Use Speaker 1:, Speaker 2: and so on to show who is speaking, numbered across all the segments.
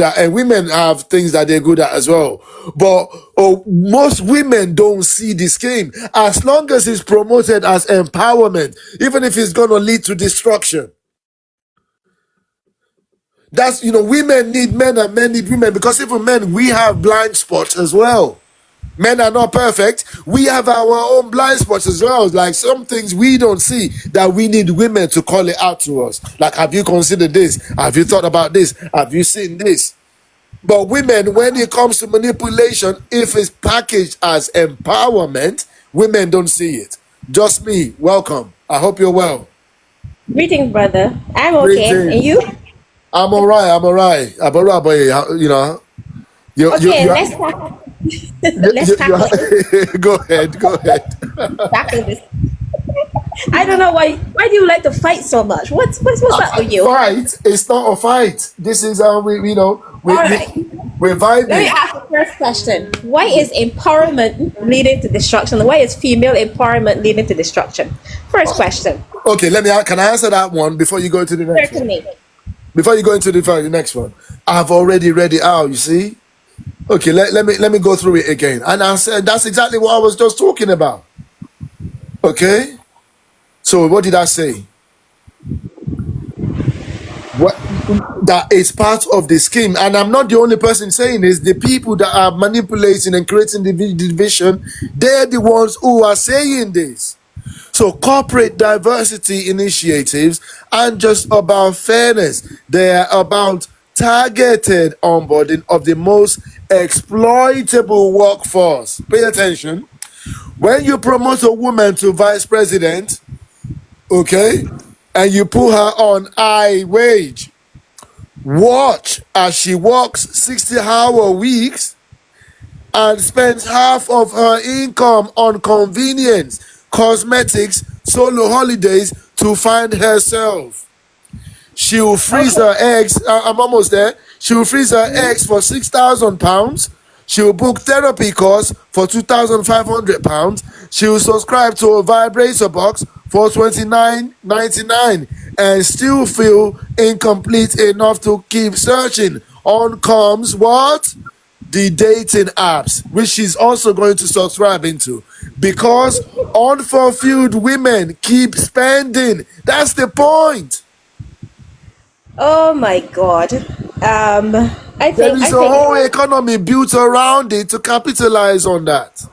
Speaker 1: good at, and women have things that they're good at as well. But most women don't see the scheme. As long as it's promoted as empowerment, even if it's going to lead to destruction. That's, women need men and men need women, because even men, we have blind spots as well. Men are not perfect. We have our own blind spots as well. Like some things we don't see that we need women to call it out to us. Like, have you considered this? Have you thought about this? Have you seen this? But women, when it comes to manipulation, if it's packaged as empowerment, women don't see it. Just me. Welcome. I hope you're well.
Speaker 2: Greetings, brother. I'm okay.
Speaker 1: Greetings.
Speaker 2: And you?
Speaker 1: I'm all right. I'm all right.
Speaker 2: Let's talk. Let's tackle this.
Speaker 1: Go ahead.
Speaker 2: Tackle this. I don't know why. Why do you like to fight so much? What's up with you?
Speaker 1: Fight? It's not a fight. This is how we're vibing.
Speaker 2: Let me ask the first question. Why is empowerment leading to destruction? Why is female empowerment leading to destruction? First question.
Speaker 1: Okay, can I answer that one before you go to the next one?
Speaker 2: Certainly.
Speaker 1: Before you go into the next one, I've already read it out. You see. Okay, let me go through it again. And I said that's exactly what I was just talking about. Okay? So what did I say? That is part of the scheme. And I'm not the only person saying this. The people that are manipulating and creating the division, they're the ones who are saying this. So corporate diversity initiatives aren't just about fairness. They're about targeted onboarding of the most exploitable workforce. Pay attention. When you promote a woman to vice president, okay, and you put her on high wage, watch as she works 60-hour weeks and spends half of her income on convenience, cosmetics, solo holidays to find herself. She will freeze her eggs. I'm almost there. She will freeze her eggs for £6,000. She will book therapy course for £2,500. She will subscribe to a vibrator box for $29.99 and still feel incomplete enough to keep searching. On comes what? The dating apps, which she's also going to subscribe into, because unfulfilled women keep spending. That's the point.
Speaker 2: Oh my God. I think
Speaker 1: there is a whole economy built around it to capitalize on that.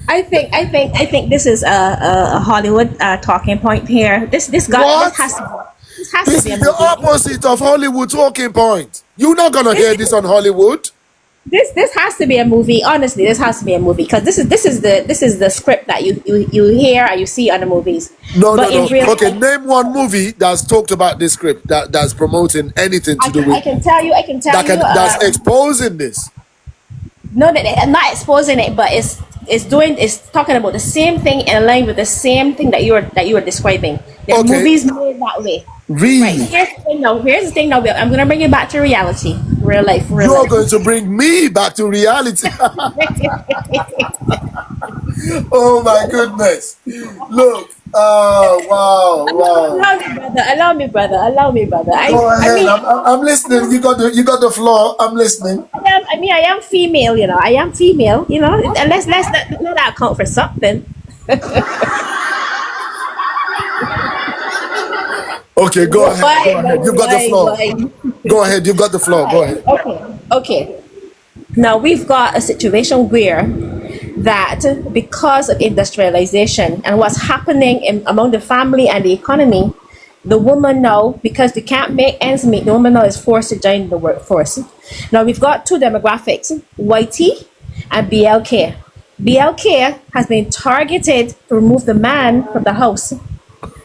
Speaker 2: I think this is a Hollywood talking point here. This has to
Speaker 1: This
Speaker 2: be a
Speaker 1: is the
Speaker 2: movie.
Speaker 1: opposite of Hollywood talking point. You're not gonna hear this on Hollywood.
Speaker 2: This has to be a movie. Honestly, this has to be a movie, because this is the script that you hear and you see on the movies.
Speaker 1: No. Okay, name one movie that's talked about this script that's promoting anything to do with.
Speaker 2: I can tell you.
Speaker 1: That's exposing this.
Speaker 2: No, I'm not exposing it, but it's talking about the same thing in line with the same thing that you were describing. The movies made that way.
Speaker 1: Really?
Speaker 2: Right. Here's the thing now. I'm gonna bring you back to reality, real life.
Speaker 1: You're going to bring me back to reality. Oh my goodness! Look. Wow.
Speaker 2: Allow me, brother.
Speaker 1: Go ahead. I'm listening. You got the floor. I'm listening.
Speaker 2: I am female. I am female. And let's let that account for something.
Speaker 1: Okay, go ahead. You've got the floor. Go ahead. You've got the floor. Go ahead.
Speaker 2: Okay. Now we've got a situation where that because of industrialization and what's happening among the family and the economy, the woman now, because they can't make ends meet, the woman now is forced to join the workforce. Now we've got two demographics, YT and BLK. BLK has been targeted to remove the man from the house,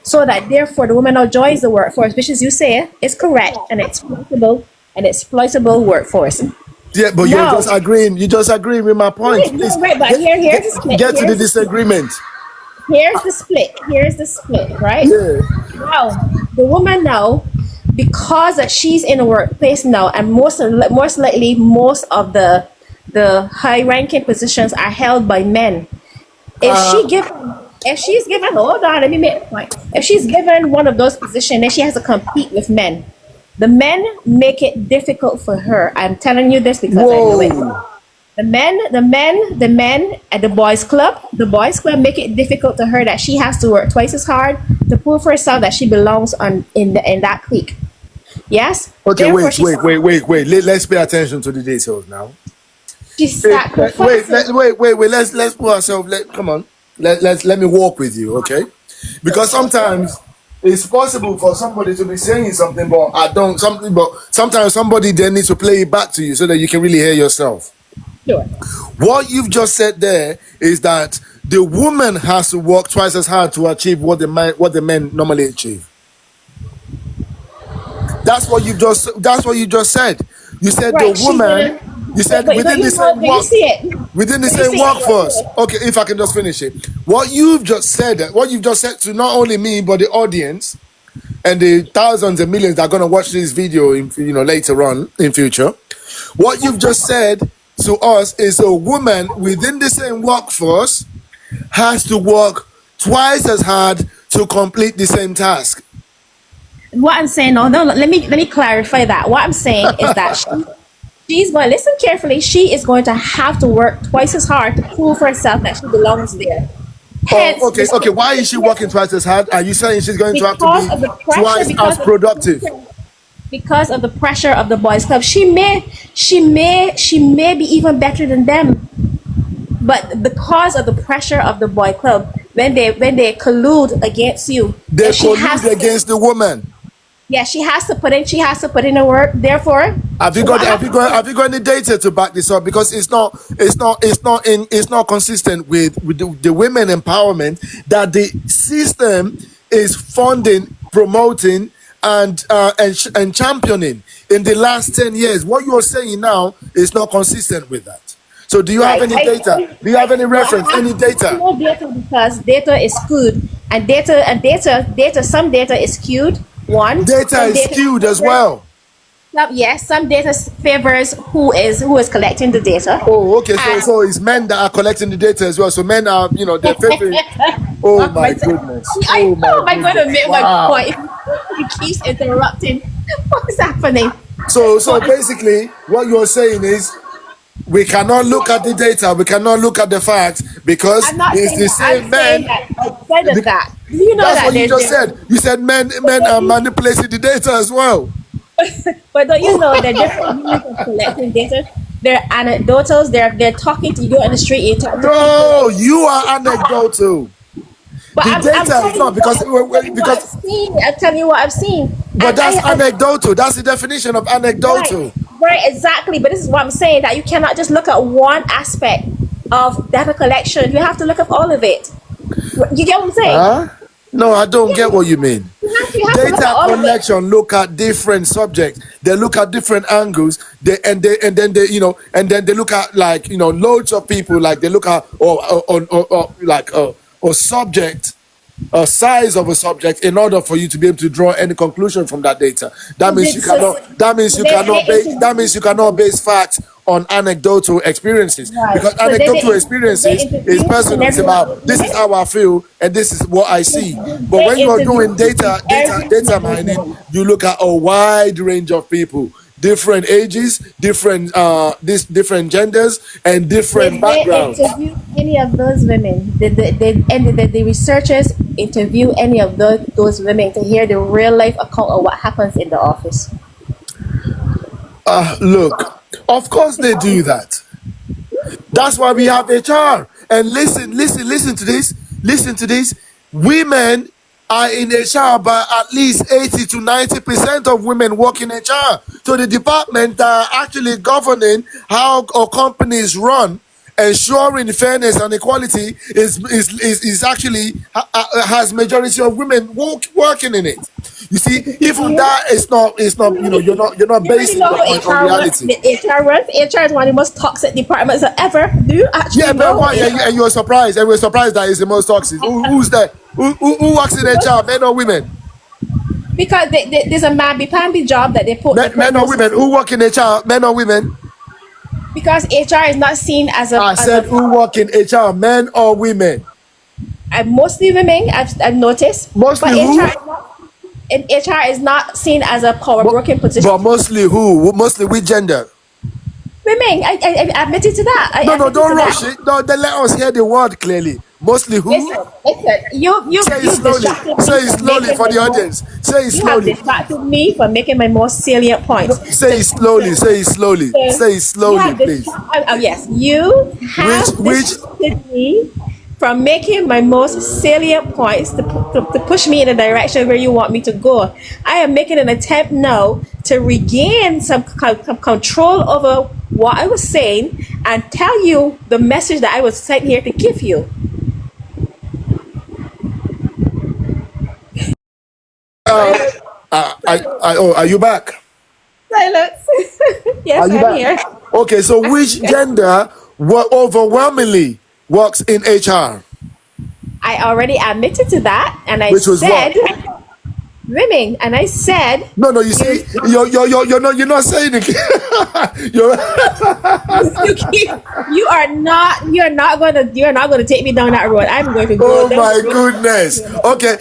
Speaker 2: so that therefore the woman now joins the workforce, which, as you say, is correct and exploitable workforce.
Speaker 1: Yeah, but you're just agreeing. You just agreeing with my point.
Speaker 2: But here's the split.
Speaker 1: Get to the disagreement.
Speaker 2: Here's the split, right?
Speaker 1: Yeah.
Speaker 2: Now, the woman now, because she's in a workplace now, and most likely most of the high-ranking positions are held by men. If she's given, hold on, let me make a point. If she's given one of those positions, then she has to compete with men. The men make it difficult for her. I'm telling you this because I know it.
Speaker 1: Whoa.
Speaker 2: The men at the boys club make it difficult to her that she has to work twice as hard to prove for herself that she belongs in that clique. Yes.
Speaker 1: Okay,
Speaker 2: Therefore,
Speaker 1: wait. Let's pay attention to the details now.
Speaker 2: she sacrifices.
Speaker 1: Wait. Let's put ourselves. Come on. Let me walk with you, okay? Because sometimes it's possible for somebody to be saying something, but I don't something. But sometimes somebody then needs to play it back to you so that you can really hear yourself.
Speaker 2: Sure.
Speaker 1: What you've just said there is that the woman has to work twice as hard to achieve what the men normally achieve. That's what you just said. You said the
Speaker 2: Right. She's
Speaker 1: woman.
Speaker 2: gonna.
Speaker 1: You said
Speaker 2: But don't you know? Do you see it?
Speaker 1: within the
Speaker 2: Do you
Speaker 1: same
Speaker 2: see it right
Speaker 1: workforce.
Speaker 2: here?
Speaker 1: Okay, if I can just finish it. What you've just said to not only me but the audience and the thousands and millions that are going to watch this video later on in future. What you've just said to us is a woman within the same workforce has to work twice as hard to complete the same task.
Speaker 2: What I'm saying, no, let me clarify that. What I'm saying is that she's going to listen carefully. She is going to have to work twice as hard to prove herself that she belongs there. Hence,
Speaker 1: Oh, okay. Why is she working twice as hard? Are you saying she's going to have to
Speaker 2: because of the
Speaker 1: be
Speaker 2: pressure,
Speaker 1: twice as productive?
Speaker 2: because of the pressure of the boys' club. She may be even better than them, but because of the pressure of the boy club, when they collude against you,
Speaker 1: They
Speaker 2: then she has
Speaker 1: collude against the woman.
Speaker 2: yeah, she has to put in the work. Therefore,
Speaker 1: Have you got any data to back this up? Because it's not consistent with the women empowerment that the system is funding, promoting, and championing in the last 10 years. What you're saying now is not consistent with that. So do you have any data? Do you have any reference? Any data?
Speaker 2: No data, because data is skewed, and data. Some data is skewed. One.
Speaker 1: Data
Speaker 2: Some
Speaker 1: is
Speaker 2: data
Speaker 1: skewed as well.
Speaker 2: Yes, some data favors who is collecting the data.
Speaker 1: Oh, okay. So it's men that are collecting the data as well. So men are, they're favoring. Oh my goodness.
Speaker 2: I
Speaker 1: Oh
Speaker 2: know
Speaker 1: my
Speaker 2: I'm going to
Speaker 1: goodness.
Speaker 2: make my
Speaker 1: Wow.
Speaker 2: point. He keeps interrupting. What's happening?
Speaker 1: So basically, what you're saying is we cannot look at the data, we cannot look at the facts because
Speaker 2: I'm not
Speaker 1: it's
Speaker 2: saying
Speaker 1: the
Speaker 2: that.
Speaker 1: same
Speaker 2: I'm saying
Speaker 1: men.
Speaker 2: that outside of that. Do you know
Speaker 1: That's
Speaker 2: that
Speaker 1: what you just
Speaker 2: there's
Speaker 1: said. You said men are manipulating the data as well.
Speaker 2: but don't you know there are different means of collecting data? They're anecdotals. They're talking to you on the street. You talk to
Speaker 1: No,
Speaker 2: people.
Speaker 1: you are anecdotal.
Speaker 2: But
Speaker 1: The
Speaker 2: I'm
Speaker 1: data is
Speaker 2: telling
Speaker 1: not
Speaker 2: you what,
Speaker 1: because
Speaker 2: I've seen. I'm telling you what I've seen.
Speaker 1: but
Speaker 2: And
Speaker 1: that's anecdotal. That's the definition of
Speaker 2: right,
Speaker 1: anecdotal.
Speaker 2: right, exactly. But this is what I'm saying, that you cannot just look at one aspect of data collection. You have to look at all of it. You get what I'm saying?
Speaker 1: Huh? No, I don't get what you mean.
Speaker 2: You have to look at
Speaker 1: Data
Speaker 2: all of it.
Speaker 1: collection look at different subjects. They look at different angles. And then they look at loads of people. Like they look at or subject a size of a subject in order for you to be able to draw any conclusion from that data. That means you cannot. That means you cannot base facts on anecdotal experiences
Speaker 2: Right.
Speaker 1: because
Speaker 2: So
Speaker 1: anecdotal
Speaker 2: they
Speaker 1: experiences is
Speaker 2: interview
Speaker 1: personal. It's about this is how I feel and this is what I see. But when you are doing data mining, you look at a wide range of people, different ages, different genders, and different
Speaker 2: Did they
Speaker 1: backgrounds.
Speaker 2: interview any of those women? Did the researchers interview any of those women to hear the real life account of what happens in the office?
Speaker 1: Look, of course they do that. That's why we have HR. And listen to this. Listen to this. Women are in HR, but at least 80 to 90% of women work in HR. So the department that are actually governing how our companies run, ensuring fairness and equality is actually has majority of women working in it. You see, even that is not you're not
Speaker 2: You already
Speaker 1: basing
Speaker 2: know
Speaker 1: your
Speaker 2: how
Speaker 1: point on
Speaker 2: HR works.
Speaker 1: reality.
Speaker 2: The HR works. HR is one of the most toxic departments ever. Do you actually
Speaker 1: Yeah, but
Speaker 2: know?
Speaker 1: why? And you're surprised. And we're surprised that it's the most toxic. Who's there? Who works in HR? Men or women?
Speaker 2: Because there's a mamby-pamby job that they put.
Speaker 1: Men or women? Who work in HR? Men or women?
Speaker 2: Because HR is not seen as
Speaker 1: I said who work in HR? Men or women?
Speaker 2: mostly women. I've noticed.
Speaker 1: Mostly
Speaker 2: but
Speaker 1: who?
Speaker 2: HR is not in HR is not seen as a power broken position.
Speaker 1: But mostly who? Mostly which gender?
Speaker 2: Women, I admitted to that. I
Speaker 1: No, no,
Speaker 2: admitted
Speaker 1: don't
Speaker 2: to
Speaker 1: rush
Speaker 2: that.
Speaker 1: it. No, then let us hear the word clearly. Mostly who?
Speaker 2: Listen.
Speaker 1: Say it
Speaker 2: You
Speaker 1: slowly.
Speaker 2: distracted
Speaker 1: Say
Speaker 2: me
Speaker 1: it
Speaker 2: from
Speaker 1: slowly
Speaker 2: making
Speaker 1: for
Speaker 2: my
Speaker 1: the
Speaker 2: most.
Speaker 1: audience. Say it
Speaker 2: You have
Speaker 1: slowly.
Speaker 2: distracted me from making my most salient
Speaker 1: No,
Speaker 2: points.
Speaker 1: say it slowly. Say it slowly. Say it
Speaker 2: You
Speaker 1: slowly,
Speaker 2: have
Speaker 1: please.
Speaker 2: yes, you have
Speaker 1: Which
Speaker 2: distracted me from making my most salient points to push me in the direction where you want me to go. I am making an attempt now to regain some control over what I was saying and tell you the message that I was sent here to give you. Silence.
Speaker 1: oh, are you back?
Speaker 2: Silence.
Speaker 1: Are
Speaker 2: Yes,
Speaker 1: you
Speaker 2: I'm
Speaker 1: back?
Speaker 2: here.
Speaker 1: Okay, so which gender overwhelmingly works in HR?
Speaker 2: I already admitted to that, and I
Speaker 1: Which was
Speaker 2: said
Speaker 1: what?
Speaker 2: women, and I said
Speaker 1: No, no. You
Speaker 2: you
Speaker 1: see, you're not saying it. you're,
Speaker 2: you are not gonna take me down that road. I'm going to go
Speaker 1: oh
Speaker 2: down the
Speaker 1: my
Speaker 2: road.
Speaker 1: goodness. Okay,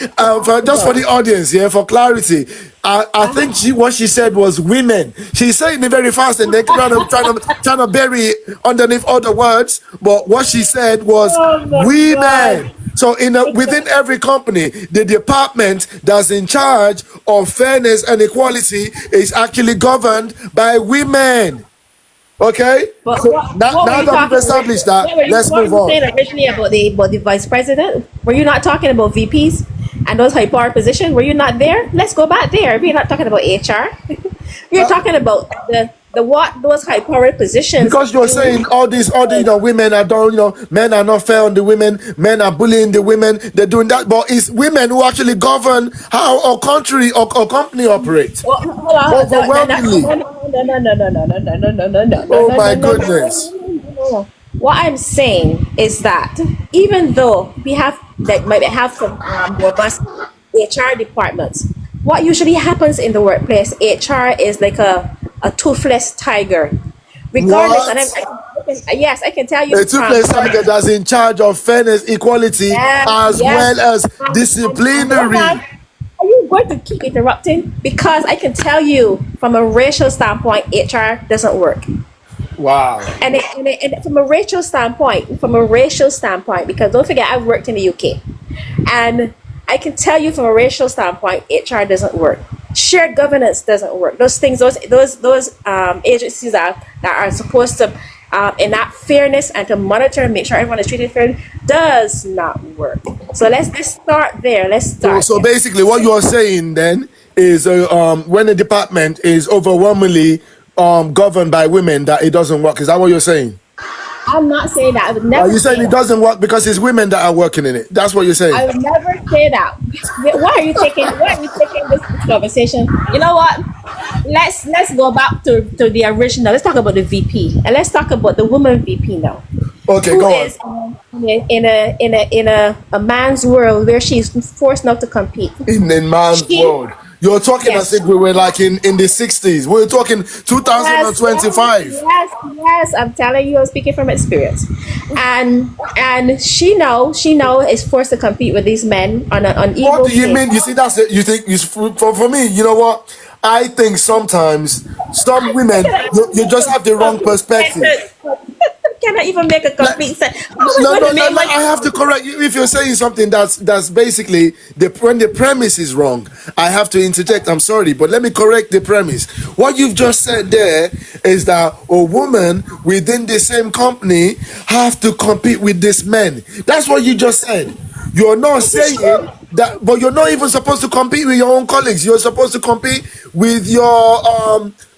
Speaker 1: just for the audience, yeah, for clarity, I think what she said was women. She's saying it very fast and then trying to bury it underneath other words. But what she said was
Speaker 2: Oh my god.
Speaker 1: women. So within every company, the department that's in charge of fairness and equality is actually governed by women. Okay?
Speaker 2: But
Speaker 1: So
Speaker 2: what were
Speaker 1: now
Speaker 2: you
Speaker 1: that we've
Speaker 2: talking?
Speaker 1: established that, let's
Speaker 2: What
Speaker 1: move
Speaker 2: were you
Speaker 1: on.
Speaker 2: saying originally about the vice president? Were you not talking about VPs and those high power positions? Were you not there? Let's go back there. We're not talking about HR. We're
Speaker 1: Uh,
Speaker 2: talking about the what those high power positions
Speaker 1: because you're
Speaker 2: in.
Speaker 1: saying all the women are done, men are not fair on the women, men are bullying the women, they're doing that, but it's women who actually govern how a country or company operates
Speaker 2: Well, hold on.
Speaker 1: overwhelmingly. Oh my goodness.
Speaker 2: What I'm saying is that even though we have that might have some robust HR departments, what usually happens in the workplace, HR is like a toothless tiger. Regardless, and
Speaker 1: What?
Speaker 2: yes, I can tell you
Speaker 1: A two-place tiger that's in charge of fairness, equality,
Speaker 2: yes,
Speaker 1: as
Speaker 2: yes.
Speaker 1: well as
Speaker 2: And hold on.
Speaker 1: disciplinary.
Speaker 2: Are you going to keep interrupting? Because I can tell you from a racial standpoint, HR doesn't work.
Speaker 1: Wow.
Speaker 2: And from a racial standpoint, because don't forget, I've worked in the UK. And I can tell you from a racial standpoint, HR doesn't work. Shared governance doesn't work. Those things, those agencies that are supposed to enact fairness and to monitor and make sure everyone is treated fairly does not work. So let's start there. Let's
Speaker 1: So,
Speaker 2: start
Speaker 1: so
Speaker 2: there.
Speaker 1: basically, what you are saying then is when a department is overwhelmingly governed by women, that it doesn't work. Is that what you're saying?
Speaker 2: I'm not saying that. I would
Speaker 1: Are
Speaker 2: never
Speaker 1: you saying
Speaker 2: say
Speaker 1: it
Speaker 2: that.
Speaker 1: doesn't work because it's women that are working in it? That's what you're saying.
Speaker 2: I would never say that. Why are you taking? Why are you taking this conversation? You know what? Let's go back to the original. Let's talk about the VP and let's talk about the woman VP now,
Speaker 1: Okay,
Speaker 2: who
Speaker 1: go on.
Speaker 2: is in a man's world where she's forced not to compete.
Speaker 1: In man's
Speaker 2: She
Speaker 1: world, you're talking as
Speaker 2: yes.
Speaker 1: if we were like in the 60s. We're talking
Speaker 2: Yes, yes,
Speaker 1: 2025.
Speaker 2: yes. I'm telling you, I'm speaking from experience. And she now is forced to compete with these men on an
Speaker 1: What
Speaker 2: unequal
Speaker 1: do you
Speaker 2: play.
Speaker 1: mean? You see, that's it. You think for me, you know what? I think sometimes some women, you just have the wrong perspective.
Speaker 2: Cannot even make a
Speaker 1: Like,
Speaker 2: complete sense. How am I
Speaker 1: no,
Speaker 2: going
Speaker 1: no,
Speaker 2: to
Speaker 1: no,
Speaker 2: make
Speaker 1: no.
Speaker 2: one?
Speaker 1: I have to correct you if you're saying something that's basically when the premise is wrong. I have to interject. I'm sorry, but let me correct the premise. What you've just said there is that a woman within the same company have to compete with these men. That's what you just said. You're not
Speaker 2: This is
Speaker 1: saying
Speaker 2: true.
Speaker 1: that, but you're not even supposed to compete with your own colleagues. You're supposed to compete with your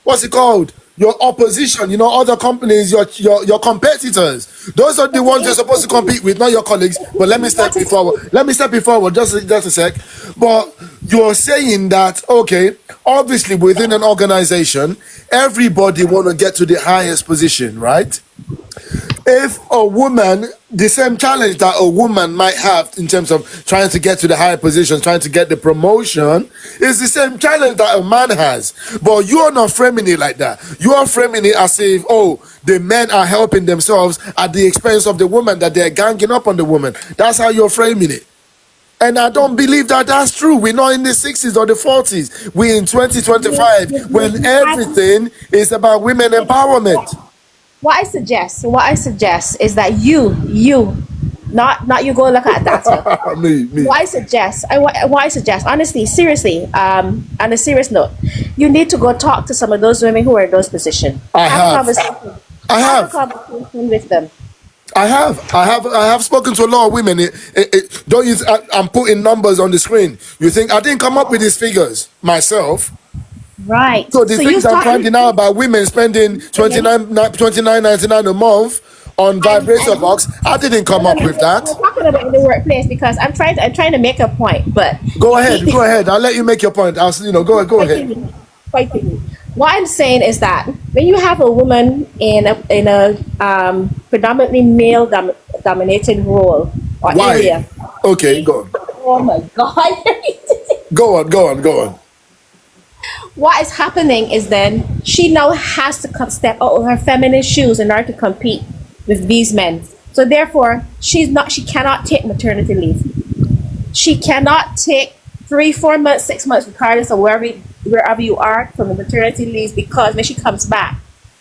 Speaker 1: what's it called? Your opposition, other companies, your competitors. Those are the
Speaker 2: But
Speaker 1: ones you're supposed to compete with, not your colleagues. But let me step
Speaker 2: that
Speaker 1: it
Speaker 2: is
Speaker 1: forward. Let me step it forward just a sec. But you're saying that okay, obviously within an organization, everybody want to get to the highest position, right? If a woman, the same challenge that a woman might have in terms of trying to get to the higher position, trying to get the promotion, is the same challenge that a man has. But you are not framing it like that. You are framing it as if, oh, the men are helping themselves at the expense of the woman, that they're ganging up on the woman. That's how you're framing it. And I don't believe that that's true. We're not in the 60s or the 40s. We're in
Speaker 2: You,
Speaker 1: 2025 when
Speaker 2: you have,
Speaker 1: everything is about women empowerment.
Speaker 2: what I suggest is that not you go look at data.
Speaker 1: Me.
Speaker 2: What I suggest, honestly, seriously, on a serious note, you need to go talk to some of those women who are in those positions.
Speaker 1: I
Speaker 2: Have a
Speaker 1: have.
Speaker 2: conversation.
Speaker 1: I
Speaker 2: Have a
Speaker 1: have.
Speaker 2: conversation with them.
Speaker 1: I have spoken to a lot of women. Don't use. I'm putting numbers on the screen. You think I didn't come up with these figures myself?
Speaker 2: Right.
Speaker 1: So the
Speaker 2: So you
Speaker 1: things I'm
Speaker 2: start
Speaker 1: finding out about women spending
Speaker 2: and
Speaker 1: 29.99 a month on vibrator box, I didn't come up with that.
Speaker 2: we're talking about in the workplace because I'm trying to make a point, but
Speaker 1: Go ahead, go ahead. I'll let you make your point. Go
Speaker 2: quite
Speaker 1: ahead.
Speaker 2: quickly, quite quickly. What I'm saying is that when you have a woman in a predominantly male dominated role or
Speaker 1: Why?
Speaker 2: area,
Speaker 1: Okay, go on.
Speaker 2: oh my god.
Speaker 1: Go on.
Speaker 2: What is happening is then she now has to step out of her feminine shoes in order to compete with these men. So therefore, she cannot take maternity leave. She cannot take 3, 4 months, 6 months, regardless of wherever you are from the maternity leave, because when she comes back,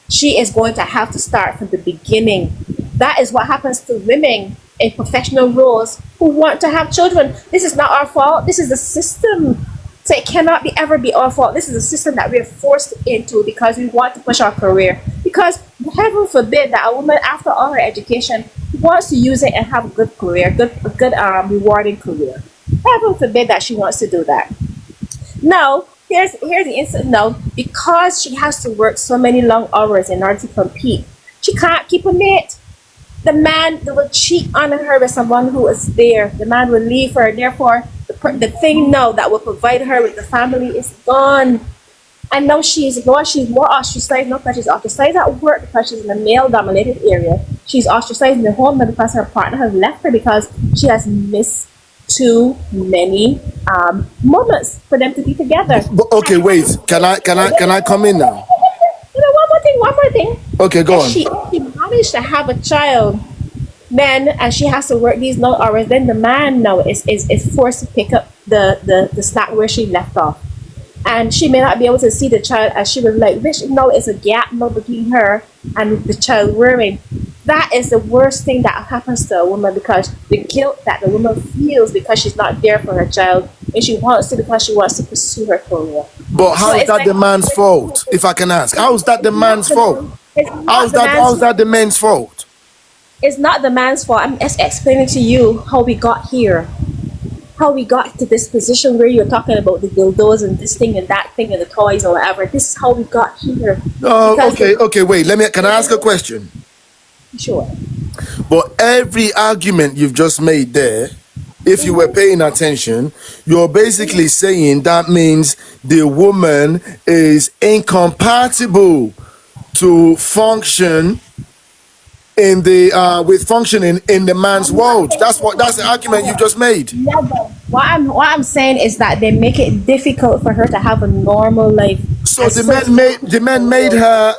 Speaker 2: she is going to have to start from the beginning. That is what happens to women in professional roles who want to have children. This is not our fault. This is the system. So it cannot ever be our fault. This is a system that we're forced into because we want to push our career. Because heaven forbid that a woman, after all her education, wants to use it and have a good career, a good rewarding career. Heaven forbid that she wants to do that. Now, here's the instance. Now, because she has to work so many long hours in order to compete, she can't keep a mate. The man will cheat on her with someone who is there. The man will leave her. Therefore, the thing now that will provide her with the family is gone. And now she's more ostracized, not because she's ostracized at work because she's in a male-dominated area. She's ostracized in the home because her partner has left her because she has missed too many moments for them to be together.
Speaker 1: But, okay, wait. Can I come in now?
Speaker 2: One more thing.
Speaker 1: Okay, go on.
Speaker 2: She managed to have a child, then and she has to work these long hours, then the man now is forced to pick up the slack where she left off. And she may not be able to see the child as she would like, which now is a gap now between her and the child rearing. That is the worst thing that happens to a woman, because the guilt that the woman feels because she's not there for her child, and she wants to because she wants to pursue her career.
Speaker 1: But how
Speaker 2: So
Speaker 1: is
Speaker 2: it's
Speaker 1: that
Speaker 2: like,
Speaker 1: the man's fault? If I can ask, how is that the man's fault?
Speaker 2: it's not the
Speaker 1: How is
Speaker 2: man's
Speaker 1: that the man's fault?
Speaker 2: It's not the man's fault. I'm just explaining to you how we got here. How we got to this position where you're talking about the dildos and this thing and that thing and the toys or whatever. This is how we got here.
Speaker 1: Oh,
Speaker 2: Because
Speaker 1: okay, wait. Can I ask a question?
Speaker 2: Sure.
Speaker 1: But every argument you've just made there, if you were paying attention, you're basically saying that means the woman is incompatible to function in the with functioning in the man's world. That's the argument you've just made.
Speaker 2: Never. What I'm saying is that they make it difficult for her to have a normal life.
Speaker 1: So the men made her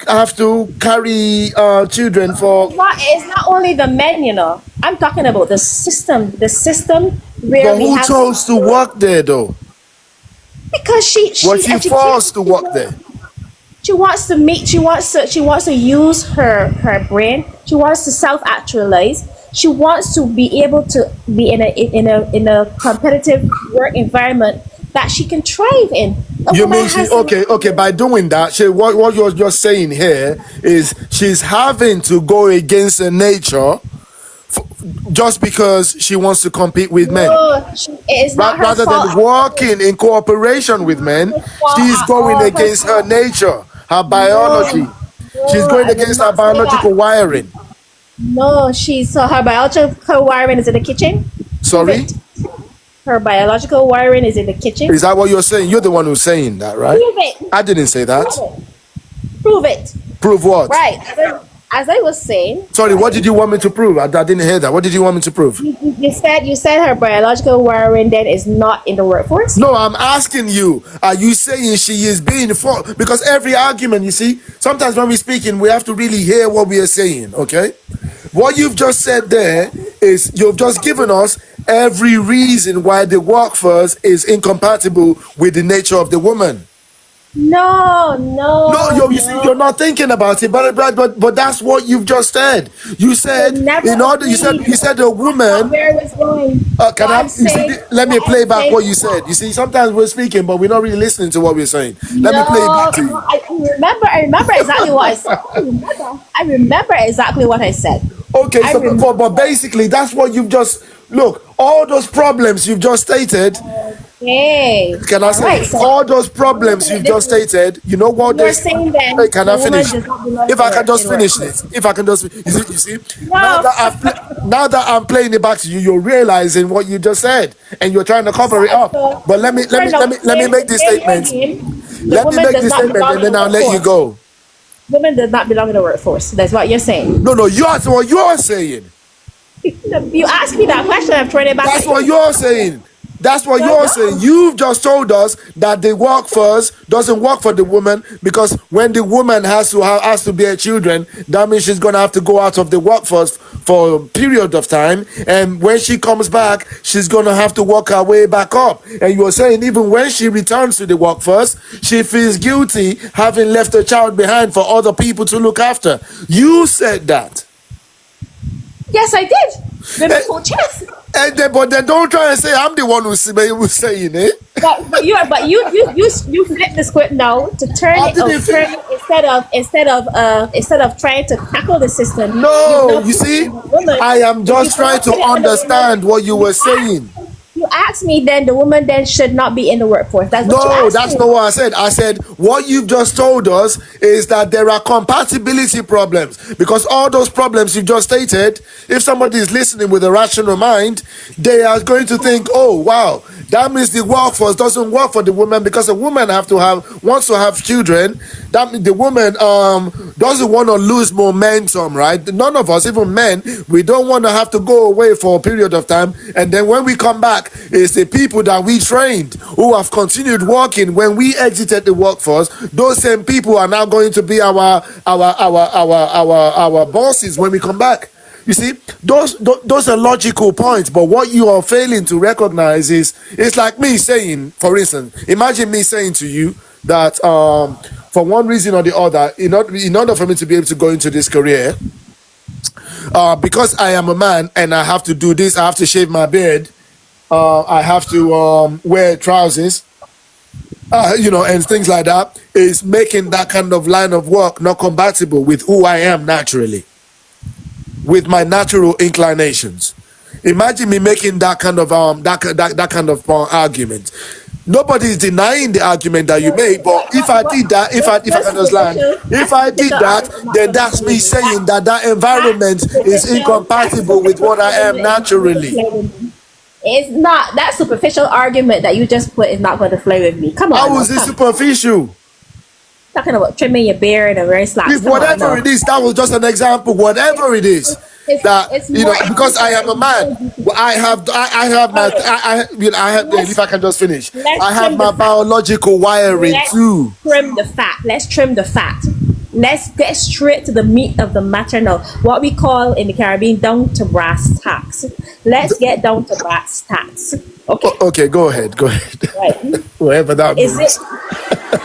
Speaker 1: have to carry children for.
Speaker 2: It's not only the men, you know. I'm talking about the system. The system where
Speaker 1: But
Speaker 2: we
Speaker 1: who
Speaker 2: have
Speaker 1: chose to work there though?
Speaker 2: because
Speaker 1: Was she forced to work there?
Speaker 2: She wants to meet. She wants to use her brain. She wants to self-actualize. She wants to be able to be in a competitive work environment that she can thrive in.
Speaker 1: You mean okay? By doing that, what you're just saying here is she's having to go against her nature just because she wants to compete with men.
Speaker 2: No, it's not her
Speaker 1: Rather
Speaker 2: fault.
Speaker 1: than working in cooperation with men, she's going against her nature, her biology. She's going against her biological wiring.
Speaker 2: No, her biological wiring is in the kitchen.
Speaker 1: Sorry?
Speaker 2: Her biological wiring is in the kitchen.
Speaker 1: Is that what you're saying? You're the one who's saying that, right?
Speaker 2: Prove it.
Speaker 1: I didn't say that.
Speaker 2: Prove it.
Speaker 1: Prove what?
Speaker 2: Right. As I was saying.
Speaker 1: Sorry, what did you want me to prove? I didn't hear that. What did you want me to prove?
Speaker 2: You said her biological wiring then is not in the workforce?
Speaker 1: No, I'm asking you. Are you saying she is being forced? Because every argument, you see, sometimes when we're speaking, we have to really hear what we are saying, okay? What you've just said there is you've just given us every reason why the workforce is incompatible with the nature of the woman.
Speaker 2: No,
Speaker 1: No,
Speaker 2: no,
Speaker 1: you see, you're
Speaker 2: no.
Speaker 1: not thinking about it, but that's what you've just said. You
Speaker 2: I
Speaker 1: said
Speaker 2: never
Speaker 1: in order.
Speaker 2: agreed.
Speaker 1: You said a
Speaker 2: That's not
Speaker 1: woman.
Speaker 2: where I was going.
Speaker 1: Can I? You see, let me
Speaker 2: What
Speaker 1: play
Speaker 2: I'm
Speaker 1: back
Speaker 2: saying
Speaker 1: what you said. You see, sometimes we're speaking, but we're not really listening to what we're saying. Let me
Speaker 2: No,
Speaker 1: play it back to
Speaker 2: no,
Speaker 1: you.
Speaker 2: I remember exactly what I said. I remember exactly what I said.
Speaker 1: Okay,
Speaker 2: I
Speaker 1: so
Speaker 2: remember.
Speaker 1: but basically, that's what you've just look. All those problems you've just stated.
Speaker 2: Okay.
Speaker 1: Can I
Speaker 2: All
Speaker 1: say
Speaker 2: right. So
Speaker 1: all those
Speaker 2: I'm
Speaker 1: problems
Speaker 2: looking at
Speaker 1: you've
Speaker 2: it this
Speaker 1: just
Speaker 2: way.
Speaker 1: stated? You know
Speaker 2: So
Speaker 1: what
Speaker 2: you are
Speaker 1: this?
Speaker 2: saying
Speaker 1: Hey,
Speaker 2: then
Speaker 1: can I
Speaker 2: the woman
Speaker 1: finish?
Speaker 2: does not belong
Speaker 1: If
Speaker 2: in the
Speaker 1: I can just
Speaker 2: in
Speaker 1: finish
Speaker 2: workplace.
Speaker 1: this, if I can just, you see, now
Speaker 2: No.
Speaker 1: that now that I'm playing it back to you, you're realizing what you just said, and you're trying to
Speaker 2: So,
Speaker 1: cover it up.
Speaker 2: so
Speaker 1: But let me
Speaker 2: to
Speaker 1: make this
Speaker 2: play your
Speaker 1: statement.
Speaker 2: game, the
Speaker 1: Let me
Speaker 2: woman
Speaker 1: make
Speaker 2: does
Speaker 1: this
Speaker 2: not
Speaker 1: statement,
Speaker 2: belong
Speaker 1: and
Speaker 2: in the
Speaker 1: then I'll let you
Speaker 2: workforce.
Speaker 1: go.
Speaker 2: Women does not belong in the workforce. That's what you're saying.
Speaker 1: No, you are what you're saying.
Speaker 2: You asked me that question. I'm throwing it back
Speaker 1: That's
Speaker 2: at
Speaker 1: what
Speaker 2: you.
Speaker 1: you're saying. That's what
Speaker 2: No,
Speaker 1: you're saying.
Speaker 2: no.
Speaker 1: You've just told us that the workforce doesn't work for the woman because when the woman has to bear children, that means she's gonna have to go out of the workforce for a period of time, and when she comes back, she's gonna have to work her way back up. And you were saying even when she returns to the workforce, she feels guilty having left a child behind for other people to look after. You said that.
Speaker 2: Yes, I did. Women
Speaker 1: Eh,
Speaker 2: pull chess.
Speaker 1: but then don't try and say I'm the one who's saying it.
Speaker 2: But you flip the script now to turn
Speaker 1: I
Speaker 2: it
Speaker 1: didn't
Speaker 2: turn
Speaker 1: think.
Speaker 2: it instead of trying to tackle the system, you've
Speaker 1: No,
Speaker 2: now
Speaker 1: you
Speaker 2: put it
Speaker 1: see,
Speaker 2: on the woman.
Speaker 1: I am just
Speaker 2: You've now
Speaker 1: trying to
Speaker 2: put it on the woman.
Speaker 1: understand what you
Speaker 2: You
Speaker 1: were saying.
Speaker 2: you asked me then the woman then should not be in the workforce. That's what you
Speaker 1: No,
Speaker 2: asked
Speaker 1: that's
Speaker 2: me.
Speaker 1: not what I said. I said what you've just told us is that there are compatibility problems because all those problems you've just stated, if somebody is listening with a rational mind, they are going to think, oh wow, that means the workforce doesn't work for the woman because a woman wants to have children. That means the woman doesn't want to lose momentum, right? None of us, even men, we don't want to have to go away for a period of time, and then when we come back, it's the people that we trained who have continued working when we exited the workforce. Those same people are now going to be our bosses when we come back. You see, those are logical points, but what you are failing to recognize is it's like me saying, for instance, imagine me saying to you that for one reason or the other, in order for me to be able to go into this career, because I am a man and I have to do this, I have to shave my beard, I have to wear trousers, and things like that, is making that kind of line of work not compatible with who I am naturally, with my natural inclinations. Imagine me making that kind of that kind of argument. Nobody is denying the argument that you made, but if I did that, if I
Speaker 2: What
Speaker 1: can just land,
Speaker 2: superficial?
Speaker 1: if
Speaker 2: That's
Speaker 1: I did
Speaker 2: superficial
Speaker 1: that,
Speaker 2: argument. I'm not
Speaker 1: then
Speaker 2: going to
Speaker 1: that's
Speaker 2: play
Speaker 1: me
Speaker 2: with you.
Speaker 1: saying that
Speaker 2: That
Speaker 1: environment is
Speaker 2: superficial. That
Speaker 1: incompatible with
Speaker 2: superficial
Speaker 1: what I am
Speaker 2: argument is not going to
Speaker 1: naturally.
Speaker 2: play with me. It's not that superficial argument that you just put is not going to play with me. Come on
Speaker 1: How
Speaker 2: now,
Speaker 1: was it
Speaker 2: come.
Speaker 1: superficial?
Speaker 2: Talking about trimming your beard and wearing slacks.
Speaker 1: If
Speaker 2: Come on
Speaker 1: whatever
Speaker 2: now.
Speaker 1: it is, that was just an example. Whatever it is, that
Speaker 2: It's more. It's
Speaker 1: because I
Speaker 2: deeper.
Speaker 1: am a
Speaker 2: It's
Speaker 1: man,
Speaker 2: more deeper.
Speaker 1: well, I have
Speaker 2: All
Speaker 1: my,
Speaker 2: right.
Speaker 1: I have. If
Speaker 2: Let's
Speaker 1: I can just finish,
Speaker 2: let's
Speaker 1: I have
Speaker 2: trim the
Speaker 1: my
Speaker 2: fat.
Speaker 1: biological wiring
Speaker 2: Let's
Speaker 1: too.
Speaker 2: trim the fat. Let's trim the fat. Let's get straight to the meat of the matter now. What we call in the Caribbean down to brass tacks. Let's get down to brass tacks. Okay?
Speaker 1: Okay, go ahead, go ahead.
Speaker 2: Right.
Speaker 1: Whatever that
Speaker 2: Is it
Speaker 1: means.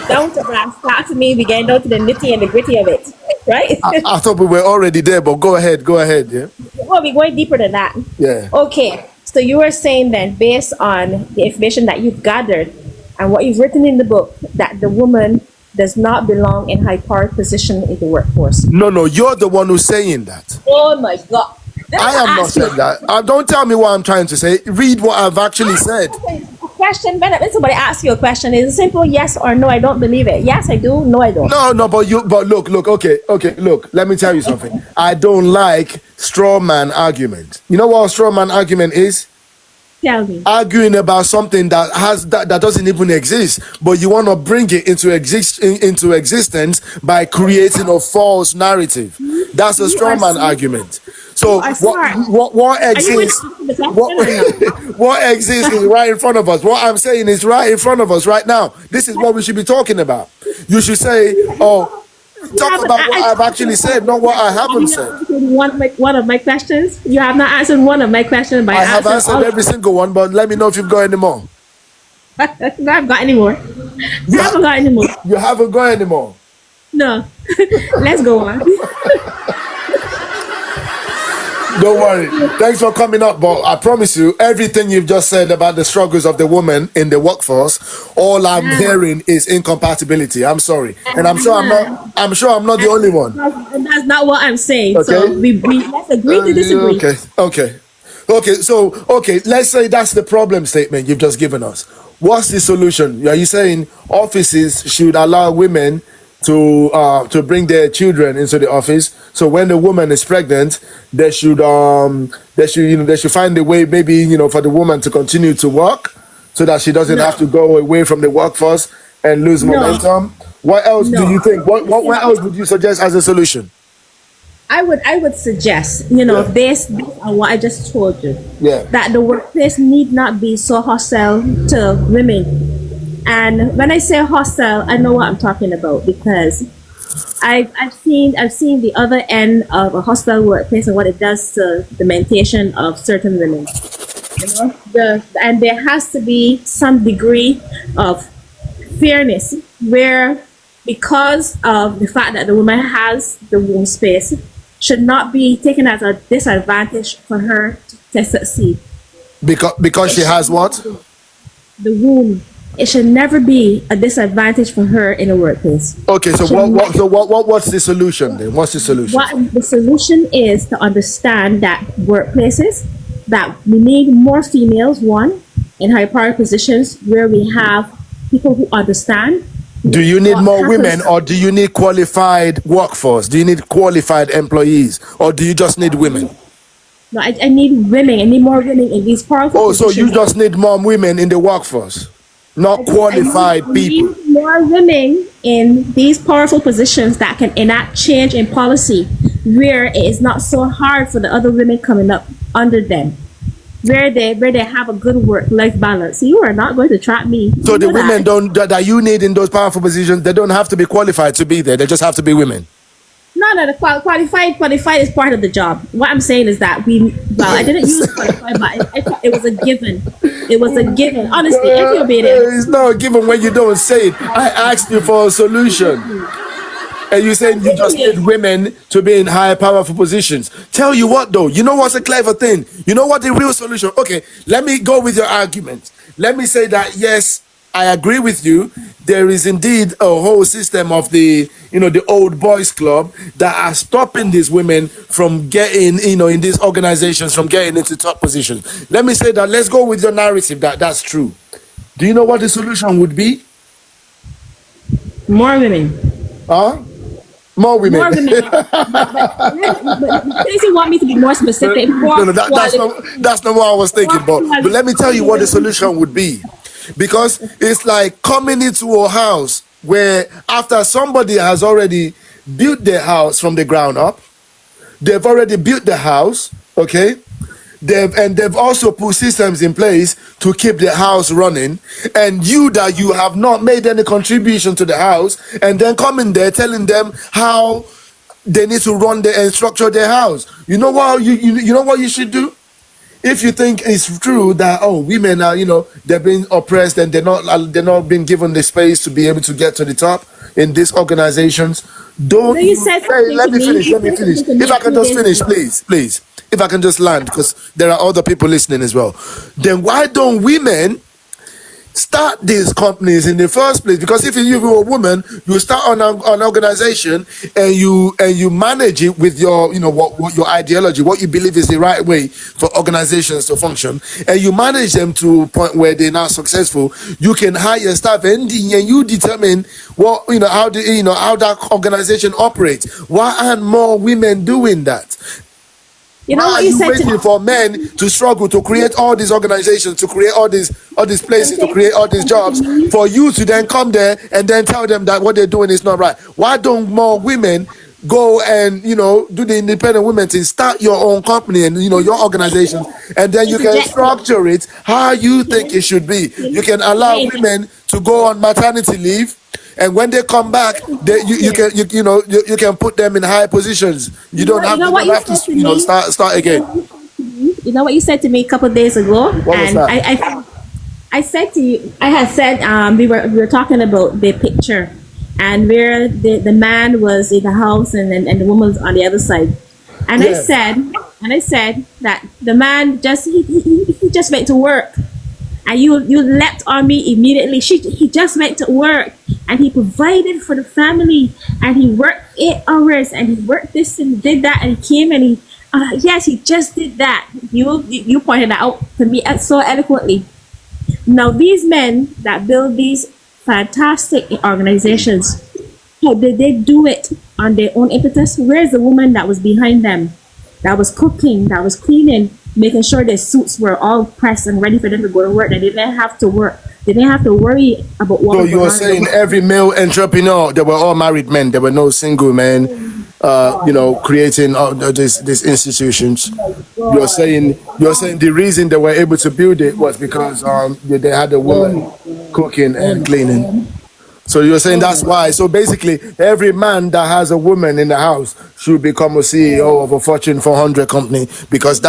Speaker 2: down to brass tacks means we get down to the nitty and the gritty of it? Right?
Speaker 1: I thought we were already there, but go ahead, go ahead. Yeah,
Speaker 2: Well, we're going deeper than that.
Speaker 1: yeah.
Speaker 2: Okay. So you were saying then, based on the information that you've gathered and what you've written in the book, that the woman does not belong in high power position in the workforce.
Speaker 1: No, you're the one who's saying that.
Speaker 2: Oh my God. Let
Speaker 1: I
Speaker 2: me
Speaker 1: am not
Speaker 2: ask you
Speaker 1: saying that. Don't tell me what I'm trying to say. Read what I've actually said.
Speaker 2: a question. When somebody asks you a question, is it simple yes or no? I don't believe it. Yes, I do. No, I don't.
Speaker 1: No, but look, okay, look, let me tell you something. I don't like straw man argument. You know what a straw man argument is?
Speaker 2: Tell me.
Speaker 1: Arguing about something that doesn't even exist, but you want to bring it into existence by creating a false narrative. That's a
Speaker 2: You
Speaker 1: straw
Speaker 2: are
Speaker 1: man
Speaker 2: smart.
Speaker 1: argument.
Speaker 2: You
Speaker 1: So
Speaker 2: are smart.
Speaker 1: what
Speaker 2: Are you going to
Speaker 1: exists?
Speaker 2: answer the question
Speaker 1: What
Speaker 2: or not?
Speaker 1: what exists is right in front of us. What I'm saying is right in front of us right now. This is what we should be talking about. You should say, oh,
Speaker 2: You
Speaker 1: Talk
Speaker 2: haven't.
Speaker 1: about what I've actually said, not what I
Speaker 2: Have
Speaker 1: haven't
Speaker 2: you not
Speaker 1: said.
Speaker 2: answered one of my questions? You have not answered one of my questions, but I
Speaker 1: I have
Speaker 2: answered
Speaker 1: answered
Speaker 2: all.
Speaker 1: every single one, but let me know if you've got any more.
Speaker 2: I haven't got any more. I
Speaker 1: You,
Speaker 2: haven't got any more.
Speaker 1: you haven't got any more.
Speaker 2: No. Let's go on.
Speaker 1: Don't worry. Thanks for coming up, but I promise you, everything you've just said about the struggles of the woman in the workforce, all I'm
Speaker 2: Ah,
Speaker 1: hearing is incompatibility. I'm sorry, and I'm sure I'm not.
Speaker 2: ah.
Speaker 1: I'm sure I'm not the only one.
Speaker 2: And that's not what I'm saying. So
Speaker 1: Okay.
Speaker 2: we let's agree to disagree.
Speaker 1: Okay. Okay. Okay. So okay, let's say that's the problem statement you've just given us. What's the solution? Are you saying offices should allow women to bring their children into the office? So when the woman is pregnant, they should find a way, maybe, for the woman to continue to work so that she doesn't have
Speaker 2: No,
Speaker 1: to go away from the workforce and lose
Speaker 2: no,
Speaker 1: momentum. What else do you
Speaker 2: no.
Speaker 1: think? What else would you suggest as a solution?
Speaker 2: I would suggest,
Speaker 1: Yeah.
Speaker 2: based on what I just told you,
Speaker 1: Yeah.
Speaker 2: that the workplace need not be so hostile to women. And when I say hostile, I know what I'm talking about because I've seen the other end of a hostile workplace and what it does to the mentation of certain women. And there has to be some degree of fairness where, because of the fact that the woman has the womb space, should not be taken as a disadvantage for her to succeed.
Speaker 1: Because
Speaker 2: It
Speaker 1: she
Speaker 2: should
Speaker 1: has what?
Speaker 2: the womb. It should never be a disadvantage for her in the workplace.
Speaker 1: Okay,
Speaker 2: It
Speaker 1: so
Speaker 2: should never.
Speaker 1: what's the solution then? What's the solution?
Speaker 2: What the solution is to understand that workplaces that we need more females, one, in high power positions where we have people who understand
Speaker 1: Do you need
Speaker 2: what
Speaker 1: more women,
Speaker 2: happens.
Speaker 1: or do you need qualified workforce? Do you need qualified employees, or do you just need women?
Speaker 2: No, I need women. I need more women in these powerful
Speaker 1: Oh, so you
Speaker 2: positions.
Speaker 1: just need more women in the workforce, not
Speaker 2: I
Speaker 1: qualified people.
Speaker 2: need more women in these powerful positions that can enact change in policy where it is not so hard for the other women coming up under them. Where they have a good work-life balance. You are not going to trap me.
Speaker 1: So
Speaker 2: You
Speaker 1: the
Speaker 2: know
Speaker 1: women
Speaker 2: that.
Speaker 1: that you need in those powerful positions, they don't have to be qualified to be there. They just have to be women.
Speaker 2: No, the qualified is part of the job. What I'm saying is that I didn't use qualified, but I thought it was a given. It was a given. Honestly, if you're being
Speaker 1: It's not given when you don't say it. I asked you for a solution. And you're
Speaker 2: I'm
Speaker 1: saying you
Speaker 2: giving
Speaker 1: just need
Speaker 2: you.
Speaker 1: women to be in high powerful positions. Tell you what though, you know what's a clever thing? You know what the real solution? Okay, let me go with your argument. Let me say that yes, I agree with you. There is indeed a whole system of the old boys club that are stopping these women from getting, in these organizations from getting into top positions. Let me say that let's go with your narrative that that's true. Do you know what the solution would be?
Speaker 2: More women.
Speaker 1: Huh? More women.
Speaker 2: More women. But please, you want me to be more specific?
Speaker 1: No,
Speaker 2: More
Speaker 1: no,
Speaker 2: quality.
Speaker 1: that's not what I was thinking.
Speaker 2: More
Speaker 1: But let me tell you what the
Speaker 2: quality.
Speaker 1: solution would be, because it's like coming into a house where after somebody has already built their house from the ground up, they've already built the house, okay. They've also put systems in place to keep the house running, and you have not made any contribution to the house, and then come in there telling them how they need to run and structure their house. You know what you know what you should do? If you think it's true that women are they're being oppressed and they're not being given the space to be able to get to the top in these organizations,
Speaker 2: No,
Speaker 1: don't
Speaker 2: you
Speaker 1: you
Speaker 2: said
Speaker 1: hey,
Speaker 2: something
Speaker 1: let
Speaker 2: to
Speaker 1: me
Speaker 2: me.
Speaker 1: finish,
Speaker 2: You
Speaker 1: let me
Speaker 2: said
Speaker 1: finish.
Speaker 2: something to
Speaker 1: If
Speaker 2: me
Speaker 1: I can
Speaker 2: two
Speaker 1: just
Speaker 2: days
Speaker 1: finish,
Speaker 2: ago.
Speaker 1: please, if I can just land, because there are other people listening as well. Then why don't women start these companies in the first place? Because if you're a woman, you start an organization, and you manage it with your what your ideology, what you believe is the right way for organizations to function, and you manage them to a point where they're now successful. You can hire staff, and you determine what how that organization operates. Why aren't more women doing that?
Speaker 2: You
Speaker 1: Why
Speaker 2: know
Speaker 1: are
Speaker 2: what you
Speaker 1: you
Speaker 2: said to me?
Speaker 1: waiting for men to struggle to create all these organizations, to create all these places, to create all these
Speaker 2: Something to
Speaker 1: jobs,
Speaker 2: me.
Speaker 1: for you to then come there and then tell them that what they're doing is not right? Why don't more women go and do the independent women thing, start your own company and your organization, and then you can
Speaker 2: Interjecting.
Speaker 1: structure it how you think
Speaker 2: Okay.
Speaker 1: it should be? You
Speaker 2: Okay.
Speaker 1: can allow
Speaker 2: Okay.
Speaker 1: women to go on maternity leave, And when they come back, you can put them in high positions. You don't
Speaker 2: You
Speaker 1: have
Speaker 2: know
Speaker 1: you
Speaker 2: what
Speaker 1: don't
Speaker 2: you
Speaker 1: have to
Speaker 2: said to me?
Speaker 1: start again.
Speaker 2: You know what you said to me a couple of days ago,
Speaker 1: What was
Speaker 2: and
Speaker 1: that?
Speaker 2: I said to you, I had said we were talking about the picture, and where the man was in the house and the woman was on the other side, and I
Speaker 1: Yeah.
Speaker 2: said that the man he just went to work, and you leapt on me immediately. He just went to work, and he provided for the family, and he worked 8 hours, and he worked this and did that, and he came and he yes, he just did that. You pointed that out to me so eloquently. Now these men that build these fantastic organizations, how did they do it on their own impetus? Where's the woman that was behind them, that was cooking, that was cleaning, making sure their suits were all pressed and ready for them to go to work? They didn't have to work. They didn't have to worry about what
Speaker 1: So
Speaker 2: was
Speaker 1: you
Speaker 2: going
Speaker 1: were
Speaker 2: on in the
Speaker 1: saying
Speaker 2: world.
Speaker 1: every male entrepreneur, they were all married men. There were no single men, creating these institutions. You're saying the reason they were able to build it was because they had a woman cooking and cleaning. So you're saying that's why. So basically, every man that has a woman in the house should become a CEO of a Fortune 400 company, because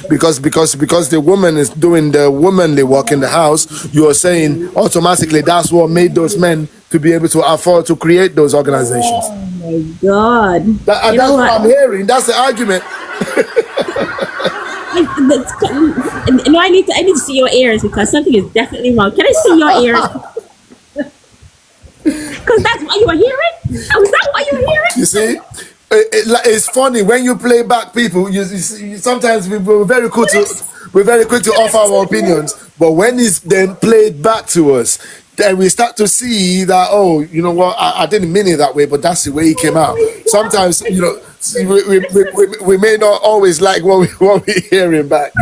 Speaker 1: because the woman is doing the womanly work in the house. You're saying automatically that's what made those men to be able to afford to create those organizations.
Speaker 2: Oh my God.
Speaker 1: And
Speaker 2: You know
Speaker 1: that's what
Speaker 2: what?
Speaker 1: I'm hearing. That's the argument.
Speaker 2: No, I need to see your ears, because something is definitely wrong. Can I see your ears? Because that's what you were hearing. Oh, is that what you were hearing?
Speaker 1: You see, it's funny when you play back people. Sometimes we're very quick to offer our opinions, but when it's then played back to us, then we start to see that, oh, you know what, I didn't mean it that way, but that's the way it came out. Sometimes we may not always like what we're hearing back.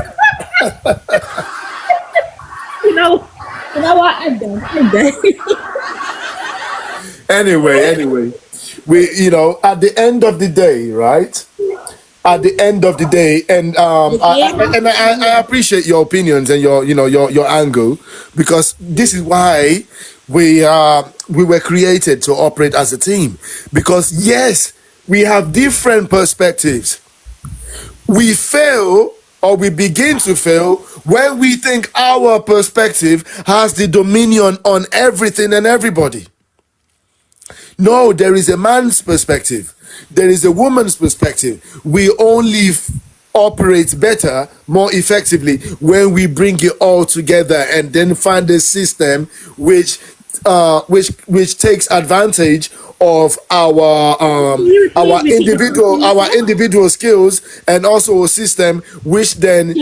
Speaker 2: You know, you know what? I'm done. I'm done.
Speaker 1: Anyway, at the end of the day, right? At the end of the day, and I appreciate your opinions and your angle, because this is why we were created to operate as a team. Because yes, we have different perspectives. We fail, or we begin to fail, when we think our perspective has the dominion on everything and everybody. No, there is a man's perspective. There is a woman's perspective. We only operate better, more effectively, when we bring it all together and then find a system which takes advantage of our individual skills, and also a system which then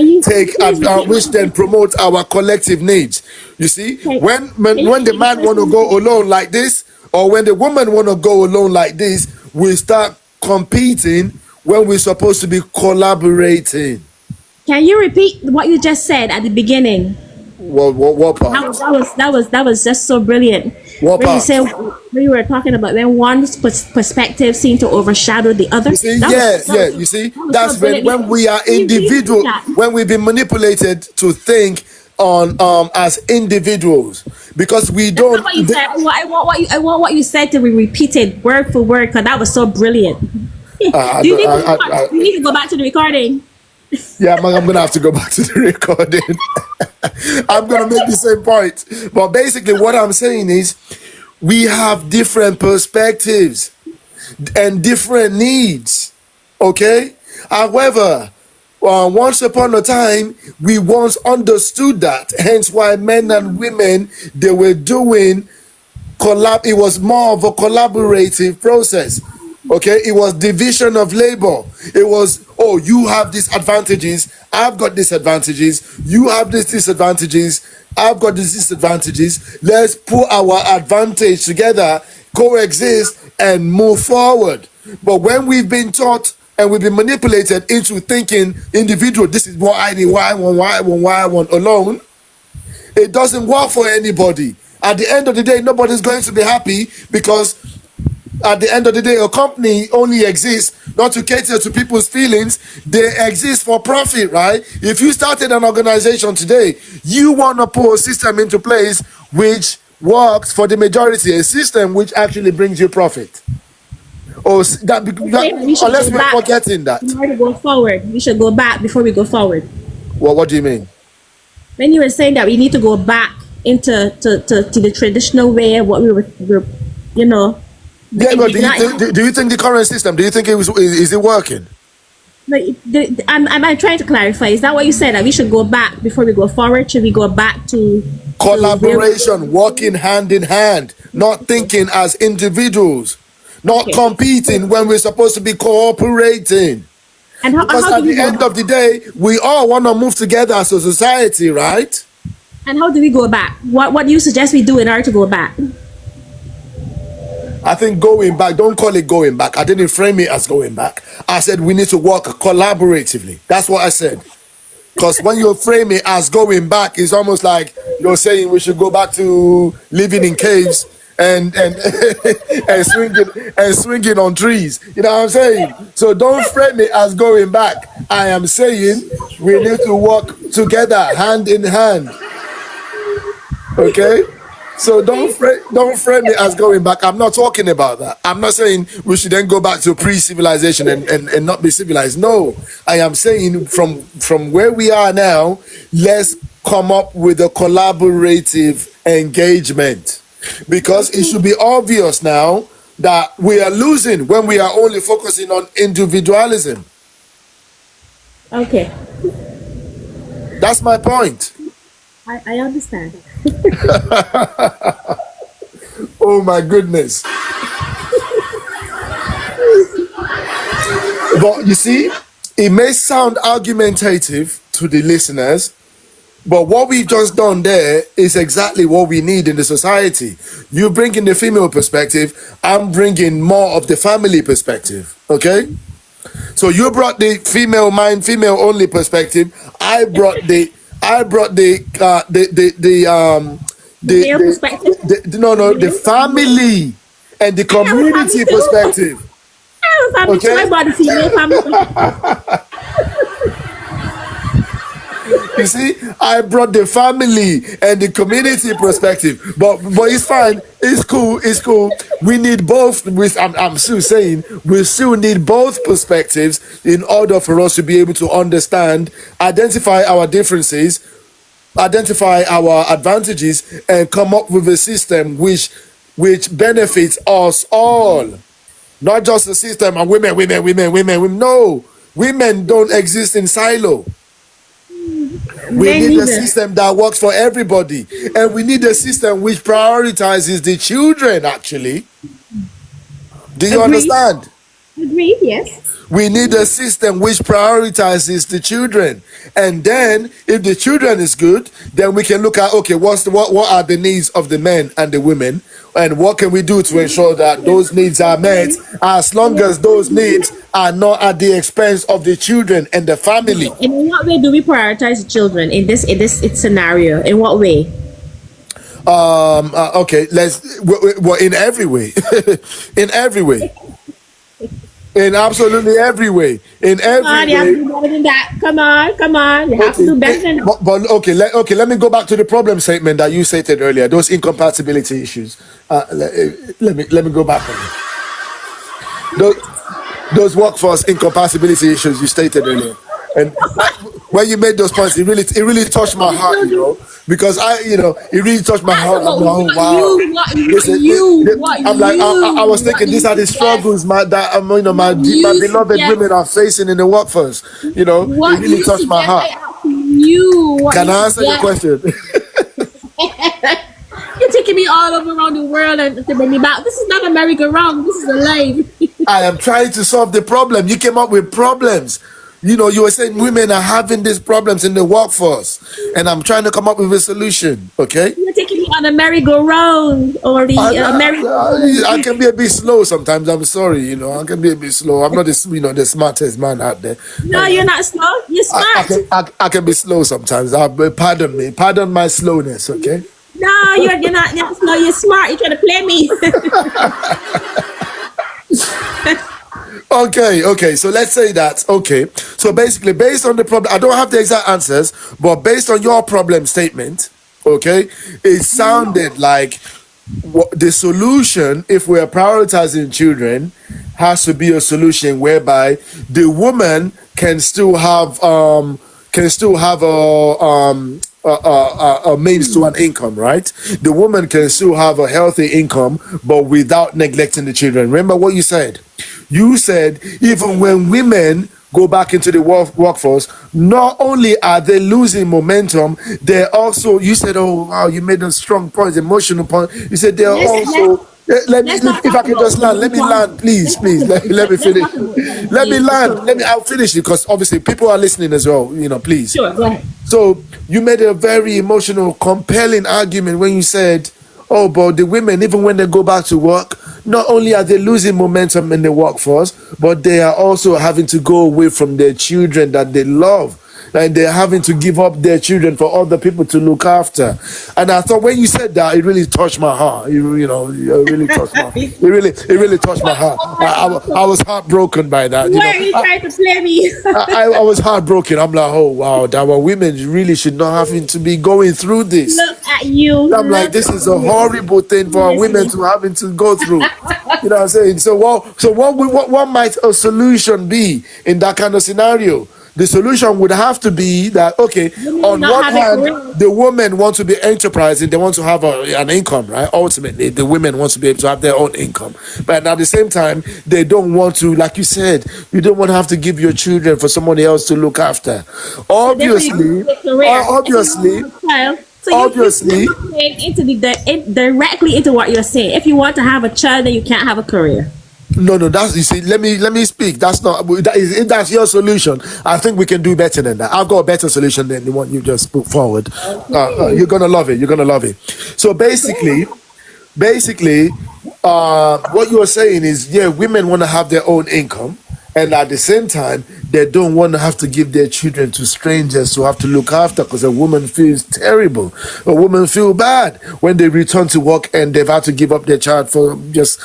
Speaker 1: which then promotes our collective needs. You see, when the man want to go alone like this, or when the woman want to go alone like this, we start competing when we're supposed to be collaborating.
Speaker 2: Can you repeat what you just said at the beginning?
Speaker 1: What part?
Speaker 2: That was just so brilliant.
Speaker 1: What
Speaker 2: Where you
Speaker 1: part?
Speaker 2: said, where you were talking about when one's perspective seemed to overshadow the other.
Speaker 1: You see, you see,
Speaker 2: That was
Speaker 1: that's
Speaker 2: so brilliant.
Speaker 1: when we are
Speaker 2: Can you repeat
Speaker 1: individual,
Speaker 2: that?
Speaker 1: when we've been manipulated to think on as individuals, because we
Speaker 2: That's not
Speaker 1: don't.
Speaker 2: what you said. I want what you said to be repeated word for word, because that was so brilliant.
Speaker 1: I,
Speaker 2: Do you
Speaker 1: don't-
Speaker 2: need
Speaker 1: I,
Speaker 2: you need to go back to the recording?
Speaker 1: Yeah, I'm gonna have to go back to the recording. I'm gonna make the same point, but basically, what I'm saying is, we have different perspectives and different needs. Okay. However, once upon a time, we once understood that. Hence, why men and women, they were doing it was more of a collaborative process. Okay, it was division of labor. It was, oh, you have these advantages, I've got disadvantages, you have these disadvantages, I've got these disadvantages. Let's put our advantage together, coexist, and move forward. But when we've been taught and we've been manipulated into thinking individual, this is what I need, why I want alone, it doesn't work for anybody. At the end of the day, nobody's going to be happy, because at the end of the day, a company only exists not to cater to people's feelings. They exist for profit, right? If you started an organization today, you want to put a system into place which works for the majority, a system which actually brings you profit. Or
Speaker 2: Okay, we should
Speaker 1: unless
Speaker 2: go
Speaker 1: we're
Speaker 2: back
Speaker 1: forgetting that.
Speaker 2: in order to go forward. We should go back before we go forward.
Speaker 1: Well, what do you mean?
Speaker 2: When you were saying that we need to go back into to the traditional way of what we were you know,
Speaker 1: Yeah, but
Speaker 2: not,
Speaker 1: do you think the current system? Do you think is it working?
Speaker 2: like, I'm trying to clarify. Is that what you said, that we should go back before we go forward? Should we go back to
Speaker 1: Collaboration, working hand in hand, not thinking as individuals, not
Speaker 2: Okay.
Speaker 1: competing when we're supposed to be cooperating.
Speaker 2: And
Speaker 1: Because
Speaker 2: how
Speaker 1: at
Speaker 2: do we
Speaker 1: the
Speaker 2: go
Speaker 1: end
Speaker 2: back?
Speaker 1: of the day, we all want to move together as a society, right?
Speaker 2: And how do we go back? What do you suggest we do in order to go back?
Speaker 1: I think going back, don't call it going back. I didn't frame it as going back. I said we need to work collaboratively. That's what I said. Because when you frame it as going back, it's almost like you're saying we should go back to living in caves and and swinging on trees. You know what I'm saying? So don't frame it as going back. I am saying we need to work together, hand in hand. Okay? So don't frame it as going back. I'm not talking about that. I'm not saying we should then go back to pre-civilization and not be civilized. No, I am saying from where we are now, let's come up with a collaborative engagement, because it should be obvious now that we are losing when we are only focusing on individualism.
Speaker 2: Okay,
Speaker 1: That's my point.
Speaker 2: I understand.
Speaker 1: Oh my goodness. But you see, it may sound argumentative to the listeners, but what we've just done there is exactly what we need in the society. You bring in the female perspective, I'm bringing more of the family perspective. Okay? So you brought the female mind, female only perspective. I brought the
Speaker 2: Male perspective.
Speaker 1: the family and the community perspective.
Speaker 2: I have a family too.
Speaker 1: Okay.
Speaker 2: I brought the female family.
Speaker 1: You see, I brought the family and the community perspective, but it's fine. It's cool. It's cool. We need both. I'm still saying we still need both perspectives in order for us to be able to understand, identify our differences, identify our advantages, and come up with a system which benefits us all. Not just a system and women. No, women don't exist in silo. We
Speaker 2: Men
Speaker 1: need a
Speaker 2: neither.
Speaker 1: system that works for everybody, and we need a system which prioritizes the children. Actually, do you
Speaker 2: Agreed.
Speaker 1: understand?
Speaker 2: Agreed, yes.
Speaker 1: We need a system which prioritizes the children, and then if the children is good, then we can look at, okay, what are the needs of the men and the women, and what can we do to ensure that those needs are met, as long as those needs are not at the expense of the children and the family.
Speaker 2: And in what way do we prioritize children in this scenario? In what way?
Speaker 1: Okay, well, in every way. In every way. In absolutely every way. In
Speaker 2: Come on,
Speaker 1: every
Speaker 2: you have to
Speaker 1: way.
Speaker 2: do better than that. Come on. You have to do better than that.
Speaker 1: But okay, let me go back to the problem statement that you stated earlier. Those incompatibility issues. Let me go back on it. Those workforce incompatibility issues you stated earlier, and when you made those points, it really touched my heart, because it really touched my heart. I'm like, oh, wow. I'm like, I was thinking these are the struggles my beloved women are facing in the workforce. It really touched my heart. Can I answer your question?
Speaker 2: You're taking me all over around the world and to bring me back. This is not America wrong. This is a life.
Speaker 1: I am trying to solve the problem. You came up with problems. You were saying women are having these problems in the workforce, and I'm trying to come up with a solution. Okay.
Speaker 2: You're taking me on a merry-go-round or the merry-go-round.
Speaker 1: I can be a bit slow sometimes. I'm sorry. I can be a bit slow. I'm not the smartest man out there.
Speaker 2: No, you're not slow. You're smart.
Speaker 1: I can be slow sometimes. Pardon me. Pardon my slowness. Okay.
Speaker 2: No, you're not slow. You're smart. You're trying to play me.
Speaker 1: Okay. So let's say that. Okay. So basically, based on the problem, I don't have the exact answers, but based on your problem statement, Okay, it sounded like the solution, if we're prioritizing children, has to be a solution whereby the woman can still have a means to an income, right? The woman can still have a healthy income, but without neglecting the children. Remember what you said. You said even when women go back into the workforce, not only are they losing momentum, they're also, you said, oh wow, you made a strong point, emotional point. You said they're also, let me,
Speaker 2: Let's not
Speaker 1: if I
Speaker 2: talk
Speaker 1: can
Speaker 2: about
Speaker 1: just land, let me land,
Speaker 2: the
Speaker 1: please, please, let me
Speaker 2: let's
Speaker 1: finish.
Speaker 2: talk about
Speaker 1: Let me
Speaker 2: the
Speaker 1: land.
Speaker 2: career.
Speaker 1: I'll finish it because obviously people are listening as well, please.
Speaker 2: Sure, go ahead.
Speaker 1: So you made a very emotional, compelling argument when you said, oh, but the women, even when they go back to work, not only are they losing momentum in the workforce, but they are also having to go away from their children that they love. And they're having to give up their children for other people to look after. And I thought when you said that, it really touched my heart. It really touched my. It really touched my heart. I was heartbroken by that.
Speaker 2: Why are you trying to play me?
Speaker 1: I was heartbroken. I'm like, oh wow, that our women really should not having to be going through this.
Speaker 2: Look at you.
Speaker 1: I'm like,
Speaker 2: Look
Speaker 1: this
Speaker 2: at
Speaker 1: is a
Speaker 2: you.
Speaker 1: horrible thing for our women
Speaker 2: Listening.
Speaker 1: to having to go through. You know what I'm saying? So what might a solution be in that kind of scenario? The solution would have to be that, okay,
Speaker 2: Women
Speaker 1: on
Speaker 2: not
Speaker 1: one
Speaker 2: have a
Speaker 1: hand,
Speaker 2: career.
Speaker 1: the women want to be enterprising, they want to have an income, right? Ultimately, the women want to be able to have their own income. But at the same time, they don't want to, like you said, you don't want to have to give your children for somebody else to look after.
Speaker 2: So therefore, you
Speaker 1: Obviously,
Speaker 2: have a career. If you want to
Speaker 1: obviously,
Speaker 2: have a child, so you're
Speaker 1: obviously,
Speaker 2: not playing into directly into what you're saying. If you want to have a child, then you can't have a career.
Speaker 1: no, that's, you see. Let me speak. That's not that is. If that's your solution, I think we can do better than that. I've got a better solution than the one you just put forward.
Speaker 2: Okay.
Speaker 1: You're gonna love it. You're gonna love it. So basically, what you're saying is, yeah, women want to have their own income, and at the same time, they don't want to have to give their children to strangers to have to look after, because a woman feels terrible. A woman feel bad when they return to work and they've had to give up their child for just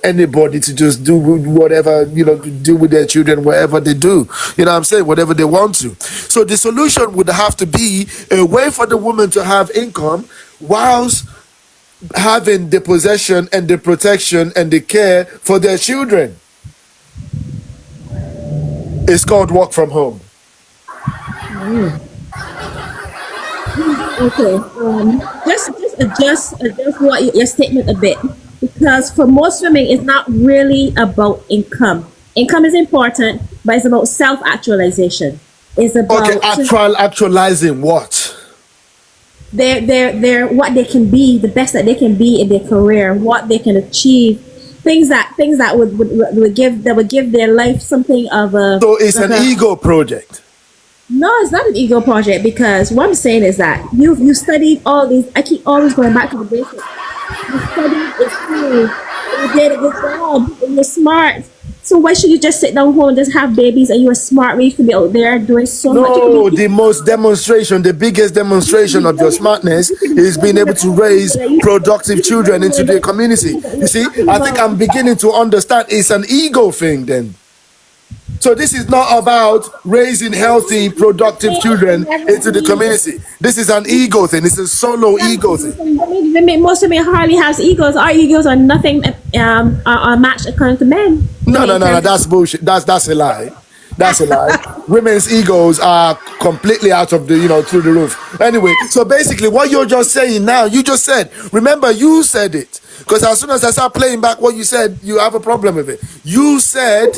Speaker 1: anybody to just do whatever do with their children, whatever they do. You know what I'm saying? Whatever they want to. So the solution would have to be a way for the woman to have income whilst having the possession and the protection and the care for their children. It's called work from home.
Speaker 2: Okay. Just adjust your statement a bit, because for most women, it's not really about income. Income is important, but it's about self actualization. It's
Speaker 1: Okay,
Speaker 2: about
Speaker 1: actualizing what?
Speaker 2: their what they can be, the best that they can be in their career, what they can achieve, things that would give their life something of a
Speaker 1: So it's
Speaker 2: like
Speaker 1: an
Speaker 2: a.
Speaker 1: ego project.
Speaker 2: No, it's not an ego project, because what I'm saying is that you studied all these. I keep always going back to the basics. You studied in school, and you did a good job, and you're smart. So why should you just sit down home and just have babies and you're smart when you could be out there doing so much? You could
Speaker 1: No,
Speaker 2: be
Speaker 1: the biggest demonstration of your smartness is being able to raise productive children into the community. You see, I think I'm beginning to understand it's an ego thing then. So this is not about raising healthy, productive children into the community. This is an ego thing. It's a solo ego thing.
Speaker 2: Most women hardly has egos. Our egos are nothing are matched according to men.
Speaker 1: No, no, no, no. That's bullshit. That's a lie. That's a lie. Women's egos are completely out of through the roof. Anyway, so basically, what you're just saying now, you just said. Remember, you said it. Because as soon as I start playing back what you said, you have a problem with it. You said,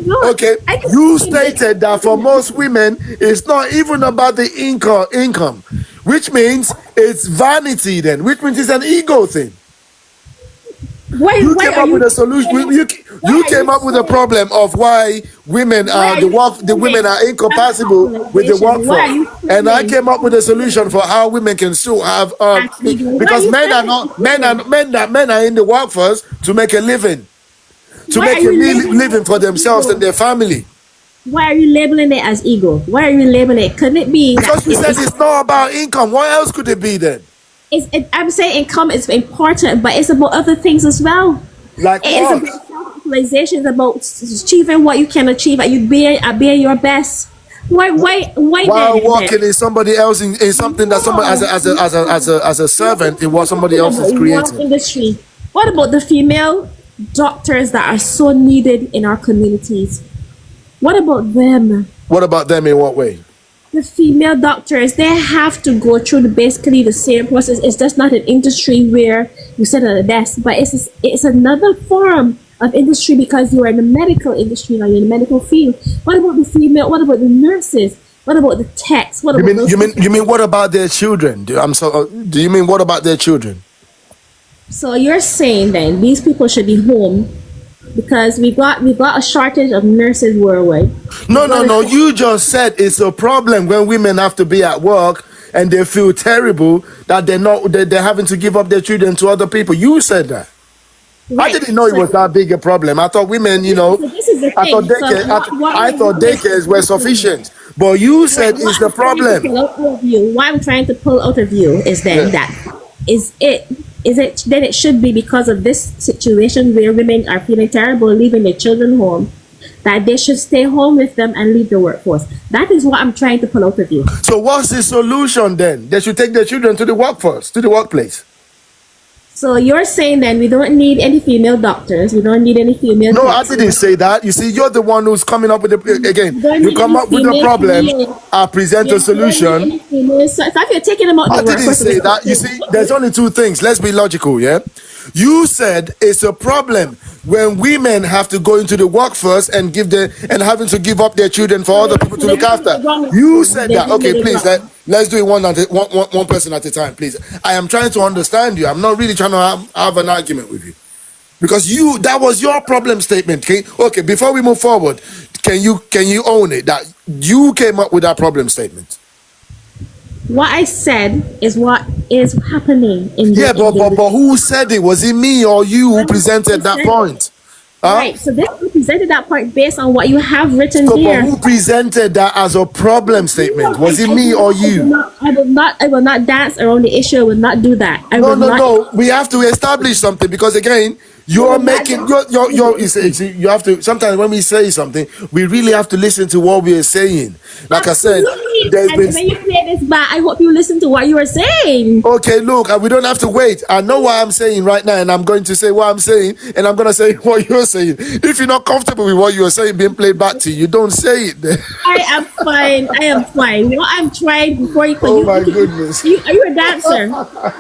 Speaker 2: No,
Speaker 1: okay,
Speaker 2: I can
Speaker 1: you
Speaker 2: see it.
Speaker 1: stated that for most women, it's not even about the income, which means it's vanity then, which means it's an ego thing. You
Speaker 2: Why
Speaker 1: came
Speaker 2: are
Speaker 1: up with
Speaker 2: you
Speaker 1: a solution.
Speaker 2: why
Speaker 1: You
Speaker 2: are you
Speaker 1: came up with a
Speaker 2: saying
Speaker 1: problem of why women
Speaker 2: why
Speaker 1: are
Speaker 2: are you
Speaker 1: the women
Speaker 2: saying
Speaker 1: are incompatible with the
Speaker 2: why are
Speaker 1: workforce,
Speaker 2: you
Speaker 1: and I
Speaker 2: saying
Speaker 1: came up with a solution for how women can still have
Speaker 2: as ego? Why are
Speaker 1: because
Speaker 2: you
Speaker 1: men are
Speaker 2: saying
Speaker 1: not men are in the workforce to make a living, to
Speaker 2: why are
Speaker 1: make a
Speaker 2: you labeling
Speaker 1: living
Speaker 2: it
Speaker 1: for
Speaker 2: as
Speaker 1: themselves and
Speaker 2: ego?
Speaker 1: their family.
Speaker 2: Why are you labeling it as ego? Why are you labeling it? Couldn't it be that
Speaker 1: Because you said it's not about income. What else could it be then?
Speaker 2: I'm saying income is important, but it's about other things as well.
Speaker 1: Like
Speaker 2: It is
Speaker 1: what?
Speaker 2: about self-actualization. It's about achieving what you can achieve. At being your best. Why
Speaker 1: While
Speaker 2: then?
Speaker 1: working in somebody else in something that someone
Speaker 2: No.
Speaker 1: as a servant in what somebody
Speaker 2: Talking
Speaker 1: else is
Speaker 2: about one
Speaker 1: creating.
Speaker 2: industry. What about the female doctors that are so needed in our communities? What about them?
Speaker 1: What about them in what way?
Speaker 2: The female doctors, they have to go through basically the same process. It's just not an industry where you sit at a desk, but it's another form of industry because you are in the medical industry now, you're in the medical field. What about the female? What about the nurses? What about the techs? What
Speaker 1: You
Speaker 2: about
Speaker 1: mean
Speaker 2: those
Speaker 1: you mean
Speaker 2: people?
Speaker 1: you mean what about their children? Do you mean what about their children?
Speaker 2: So you're saying then these people should be home because we got a shortage of nurses worldwide. We've
Speaker 1: No, no,
Speaker 2: got a
Speaker 1: no.
Speaker 2: shortage.
Speaker 1: You just said it's a problem when women have to be at work and they feel terrible that they're having to give up their children to other people. You said that. I
Speaker 2: Right.
Speaker 1: didn't know it
Speaker 2: So
Speaker 1: was that big a problem. I thought women,
Speaker 2: this is the
Speaker 1: I thought
Speaker 2: thing. So what
Speaker 1: I
Speaker 2: I'm
Speaker 1: thought
Speaker 2: doing is
Speaker 1: daycares were sufficient. But you said
Speaker 2: what
Speaker 1: it's the
Speaker 2: I'm trying to
Speaker 1: problem.
Speaker 2: pull out of you, what I'm trying to pull out of you is then
Speaker 1: Yeah.
Speaker 2: that is it then it should be because of this situation where women are feeling terrible leaving their children home that they should stay home with them and leave the workforce. That is what I'm trying to pull out of you.
Speaker 1: So what's the solution then? They should take their children to the workforce, to the workplace.
Speaker 2: So you're saying then we don't need any female doctors, we don't need any female
Speaker 1: No, I
Speaker 2: techs, we
Speaker 1: didn't
Speaker 2: don't,
Speaker 1: say that. You see, you're the one who's coming up with the again.
Speaker 2: we don't
Speaker 1: You
Speaker 2: need
Speaker 1: come
Speaker 2: any
Speaker 1: up with a
Speaker 2: female
Speaker 1: problem,
Speaker 2: career.
Speaker 1: I present a
Speaker 2: We don't need
Speaker 1: solution.
Speaker 2: any female. So if you're taking them out
Speaker 1: I
Speaker 2: the
Speaker 1: didn't
Speaker 2: workforce,
Speaker 1: say that. You see, there's only two things. Let's be logical, yeah? You said it's a problem when women have to go into the workforce and having to give up their children for other people to
Speaker 2: so they
Speaker 1: look
Speaker 2: didn't get
Speaker 1: after.
Speaker 2: it wrong.
Speaker 1: You said
Speaker 2: They
Speaker 1: that.
Speaker 2: didn't
Speaker 1: Okay,
Speaker 2: get it
Speaker 1: please
Speaker 2: wrong.
Speaker 1: let's do it one person at a time, please. I am trying to understand you. I'm not really trying to have an argument with you. Because that was your problem statement. Okay, before we move forward, can you own it that you came up with that problem statement?
Speaker 2: What I said is what is happening in
Speaker 1: Yeah,
Speaker 2: the
Speaker 1: but who said it? Was it me or you who presented that
Speaker 2: said,
Speaker 1: point? Huh?
Speaker 2: right. So this you presented that point based on what you have written
Speaker 1: So, but
Speaker 2: there.
Speaker 1: who presented that as a problem statement? Was it me or you?
Speaker 2: I will not dance around the issue. I will not do that. I
Speaker 1: No,
Speaker 2: will
Speaker 1: no,
Speaker 2: not.
Speaker 1: no. We have to establish something because again,
Speaker 2: I
Speaker 1: you're
Speaker 2: will not
Speaker 1: making
Speaker 2: dance around
Speaker 1: you
Speaker 2: the issue.
Speaker 1: see, you have to sometimes when we say something, we really have to listen to what we are saying. Like I said,
Speaker 2: Absolutely.
Speaker 1: there's
Speaker 2: And
Speaker 1: been
Speaker 2: when you play this back, I hope you listen to what you are saying.
Speaker 1: okay, look, we don't have to wait. I know what I'm saying right now, and I'm going to say what I'm saying, and I'm going to say what you're saying. If you're not comfortable with what you're saying being played back to you, don't say it.
Speaker 2: I am fine. I am fine. What I'm trying before you,
Speaker 1: Oh my goodness.
Speaker 2: are you a dancer?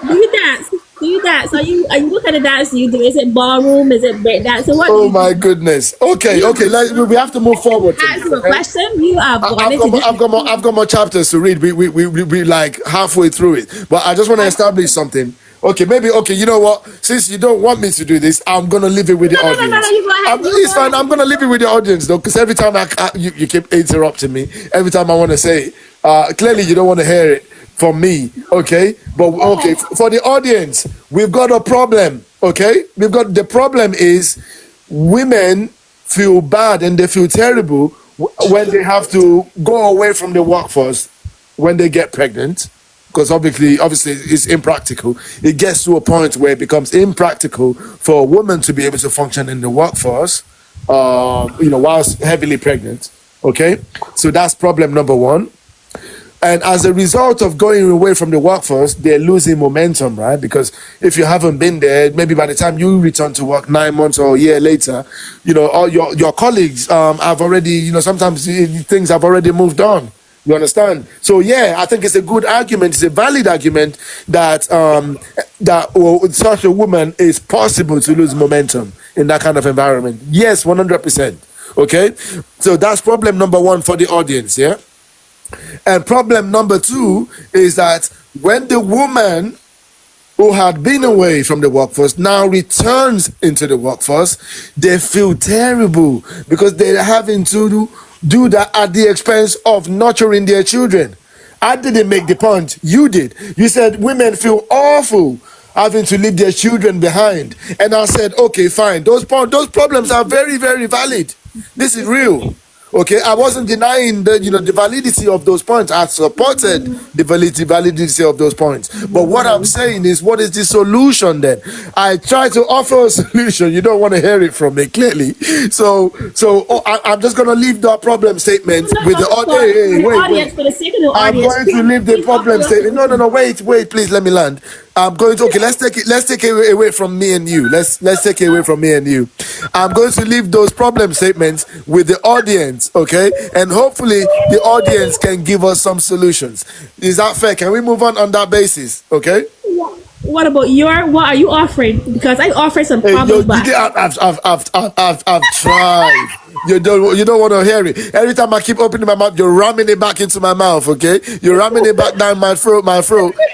Speaker 2: Do you dance? Do you dance? What kind of dance do you do? Is it ballroom? Is it break dance? So what do
Speaker 1: Oh
Speaker 2: you do?
Speaker 1: my goodness. Okay, okay. We have to move forward from
Speaker 2: Answer
Speaker 1: this.
Speaker 2: the
Speaker 1: Okay.
Speaker 2: question. You are born into this.
Speaker 1: I've got more chapters to read. We like halfway through it, but I just want to establish something. Okay, maybe okay. You know what? Since you don't want me to do this, I'm gonna leave it with the
Speaker 2: No.
Speaker 1: audience.
Speaker 2: You go ahead. You
Speaker 1: It's
Speaker 2: go
Speaker 1: fine.
Speaker 2: ahead.
Speaker 1: I'm gonna leave it with the audience though, because every time you keep interrupting me. Every time I want to say it, clearly you don't want to hear it from me. Okay, but okay for the audience, we've got a problem. Okay, the problem is women feel bad and they feel terrible when they have to go away from the workforce when they get pregnant because obviously it's impractical. It gets to a point where it becomes impractical for a woman to be able to function in the workforce whilst heavily pregnant. Okay, so that's problem number one. And as a result of going away from the workforce, they're losing momentum, right? Because if you haven't been there, maybe by the time you return to work 9 months or a year later, all your colleagues have already, sometimes things have already moved on. You understand? So yeah, I think it's a good argument. It's a valid argument that such a woman is possible to lose momentum in that kind of environment. Yes, 100%. Okay, so that's problem number one for the audience. Yeah. And problem number two is that when the woman who had been away from the workforce now returns into the workforce, they feel terrible because they're having to do that at the expense of nurturing their children. I didn't make the point. You did. You said women feel awful having to leave their children behind. And I said, okay, fine. Those problems are very, very valid. This is real. Okay, I wasn't denying the validity of those points. I supported the validity of those points. But what I'm saying is, what is the solution then? I try to offer a solution. You don't want to hear it from me, clearly. I'm just going to leave the problem statement with the audience. Hey, wait.
Speaker 2: For the sake of the
Speaker 1: I'm
Speaker 2: audience,
Speaker 1: going to leave the problem statement. No, wait, please let me land. I'm going to let's take it away from me and you. Let's take it away from me and you. I'm going to leave those problem statements with the audience, okay? And hopefully the audience can give us some solutions. Is that fair? Can we move on that basis? Okay?
Speaker 2: what about what are you offering? Because I offer some
Speaker 1: Hey, yo,
Speaker 2: problems back.
Speaker 1: I've tried. You don't want to hear it. Every time I keep opening my mouth, you're ramming it back into my mouth. Okay, you're ramming it back down my throat.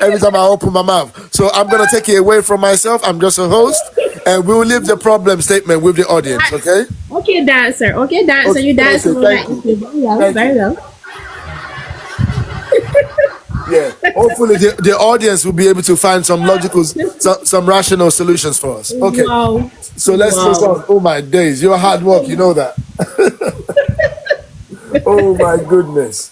Speaker 1: Every time I open my mouth. So I'm gonna take it away from myself. I'm just a host, and we'll leave the problem statement with the audience. Okay.
Speaker 2: Okay, dancer. Okay, dancer.
Speaker 1: Okay,
Speaker 2: You dance
Speaker 1: okay,
Speaker 2: right.
Speaker 1: thank you.
Speaker 2: Very well.
Speaker 1: Thank
Speaker 2: Very
Speaker 1: you.
Speaker 2: well.
Speaker 1: Yeah. Hopefully the audience will be able to find some logical, some rational solutions for us. Okay.
Speaker 2: Wow.
Speaker 1: So let's move
Speaker 2: Wow.
Speaker 1: on. Oh my days, your hard work, you know that. Oh my goodness.